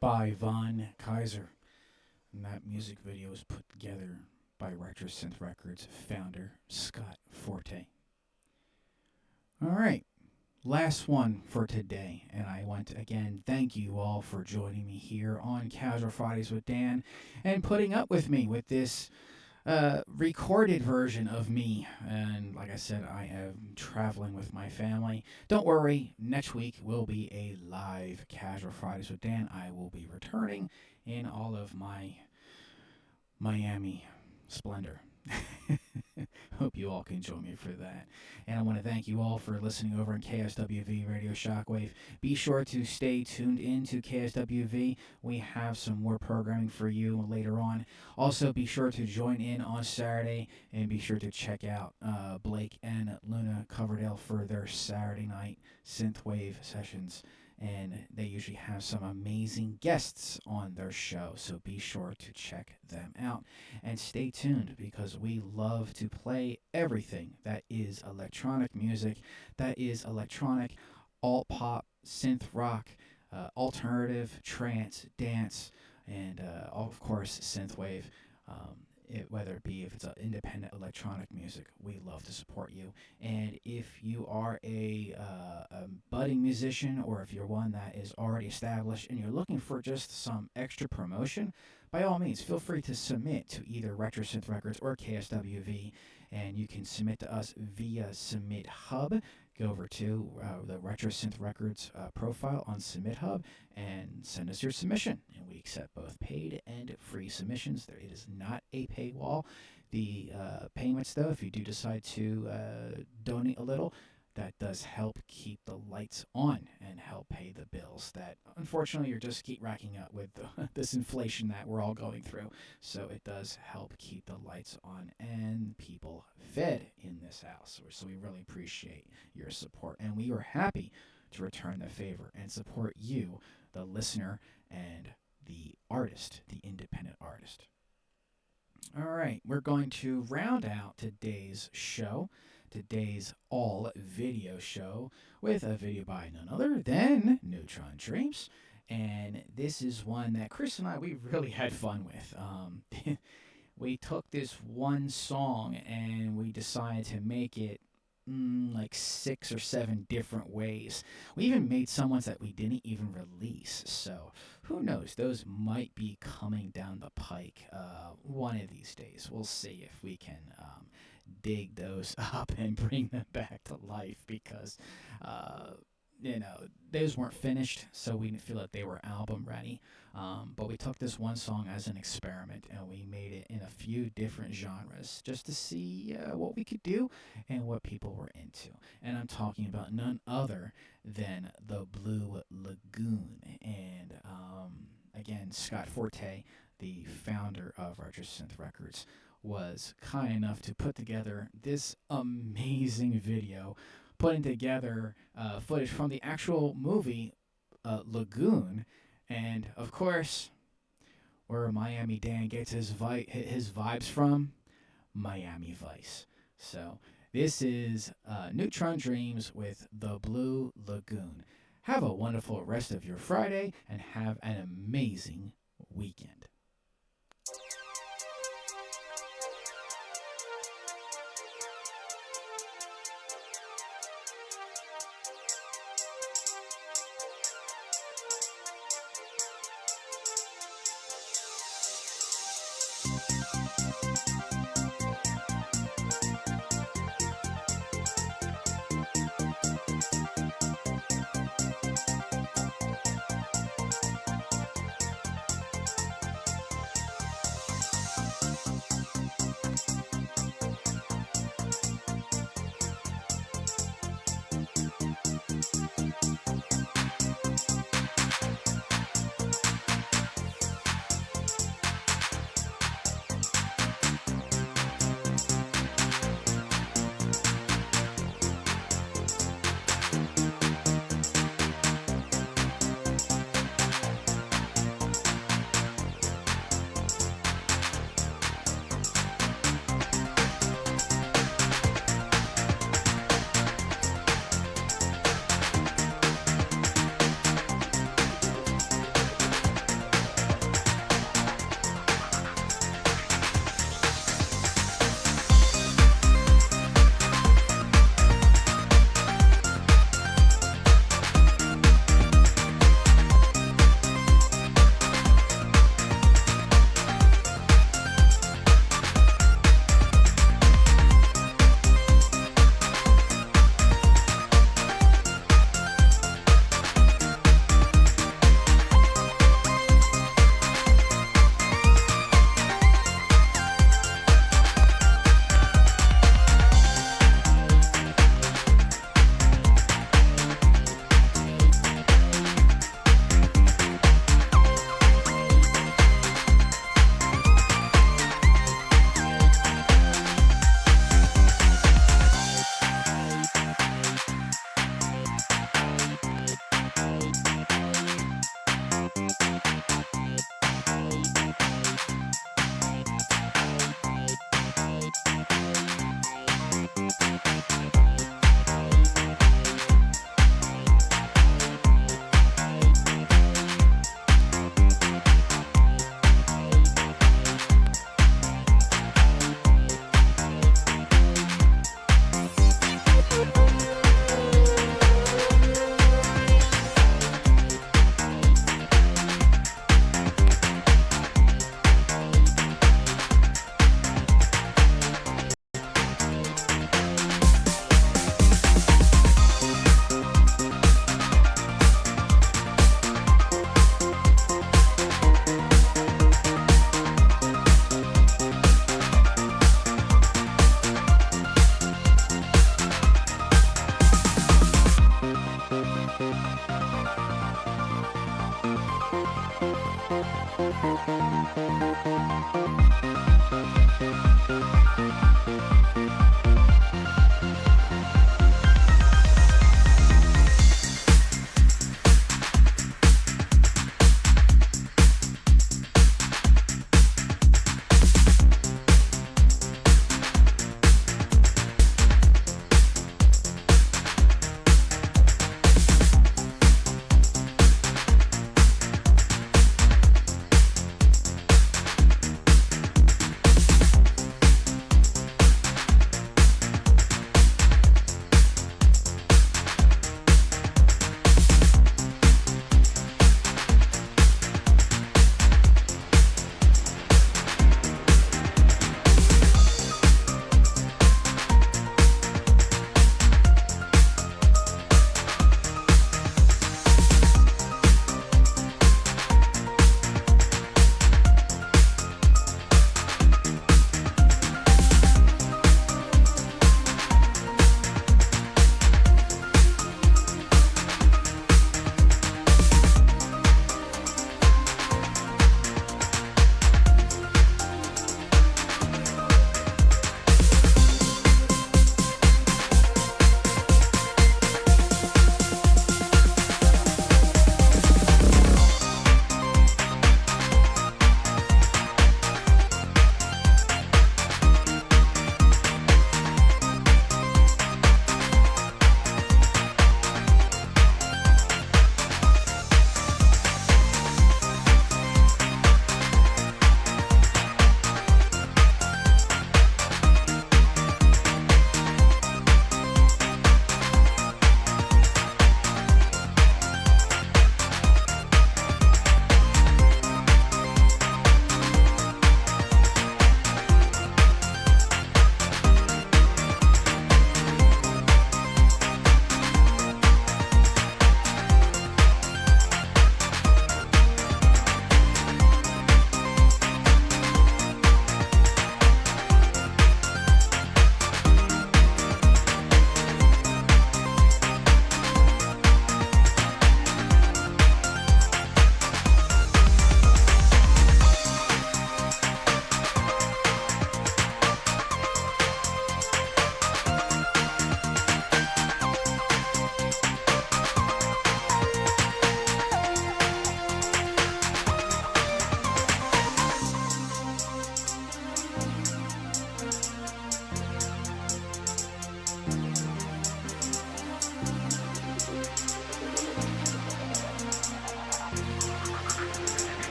by Von Kaiser. And that music video was put together by RetroSynth Records founder Scott Forte. All right, last one for today. And I want to again thank you all for joining me here on Casual Fridays with Dan and putting up with me with this recorded version of me. And like I said, I am traveling with my family. Don't worry, next week will be a live Casual Fridays with Dan. I will be returning in all of my Miami splendor. Hope you all can join me for that. And I want to thank you all for listening over on KSWV Radio Shockwave. Be sure to stay tuned in to KSWV. We have some more programming for you later on. Also, be sure to join in on Saturday and be sure to check out Blake and Luna Coverdale for their Saturday night Synthwave sessions. And they usually have some amazing guests on their show, so be sure to check them out. And stay tuned, because we love to play everything that is electronic music, that is electronic, alt-pop, synth rock, alternative, trance, dance, and of course, synthwave. Whether it be if it's independent electronic music, we love to support you. And if you are a budding musician, or if you're one that is already established and you're looking for just some extra promotion, by all means, feel free to submit to either RetroSynth Records or KSWV, and you can submit to us via Submit Hub. Go over to the RetroSynth Records profile on Submit Hub and send us your submission. And we accept both paid and free submissions. It is not a paywall. The payments, though, if you do decide to donate a little, that does help keep the lights on and help pay the bills that, unfortunately, you just keep racking up with this inflation that we're all going through. So it does help keep the lights on and people fed in this house. So we really appreciate your support. And we are happy to return the favor and support you, the listener, and the artist, the independent artist. All right, we're going to round out today's show, today's all-video show, with a video by none other than Neutron Dreams. And this is one that Chris and I, we really had fun with. We took this one song and we decided to make it like 6 or 7 different ways. We even made some ones that we didn't even release. So who knows? Those might be coming down the pike one of these days. We'll see if we can dig those up and bring them back to life, because those weren't finished, so we didn't feel that they were album ready. But we took this one song as an experiment, and we made it in a few different genres just to see what we could do and what people were into. And I'm talking about none other than the Blue Lagoon. And again, Scott Forte, the founder of RetroSynth Records, was kind enough to put together this amazing video, putting together footage from the actual movie Lagoon. And of course, where Miami Dan gets his vibes from, Miami Vice. So this is Neutron Dreams with the Blue Lagoon. Have a wonderful rest of your Friday and have an amazing weekend.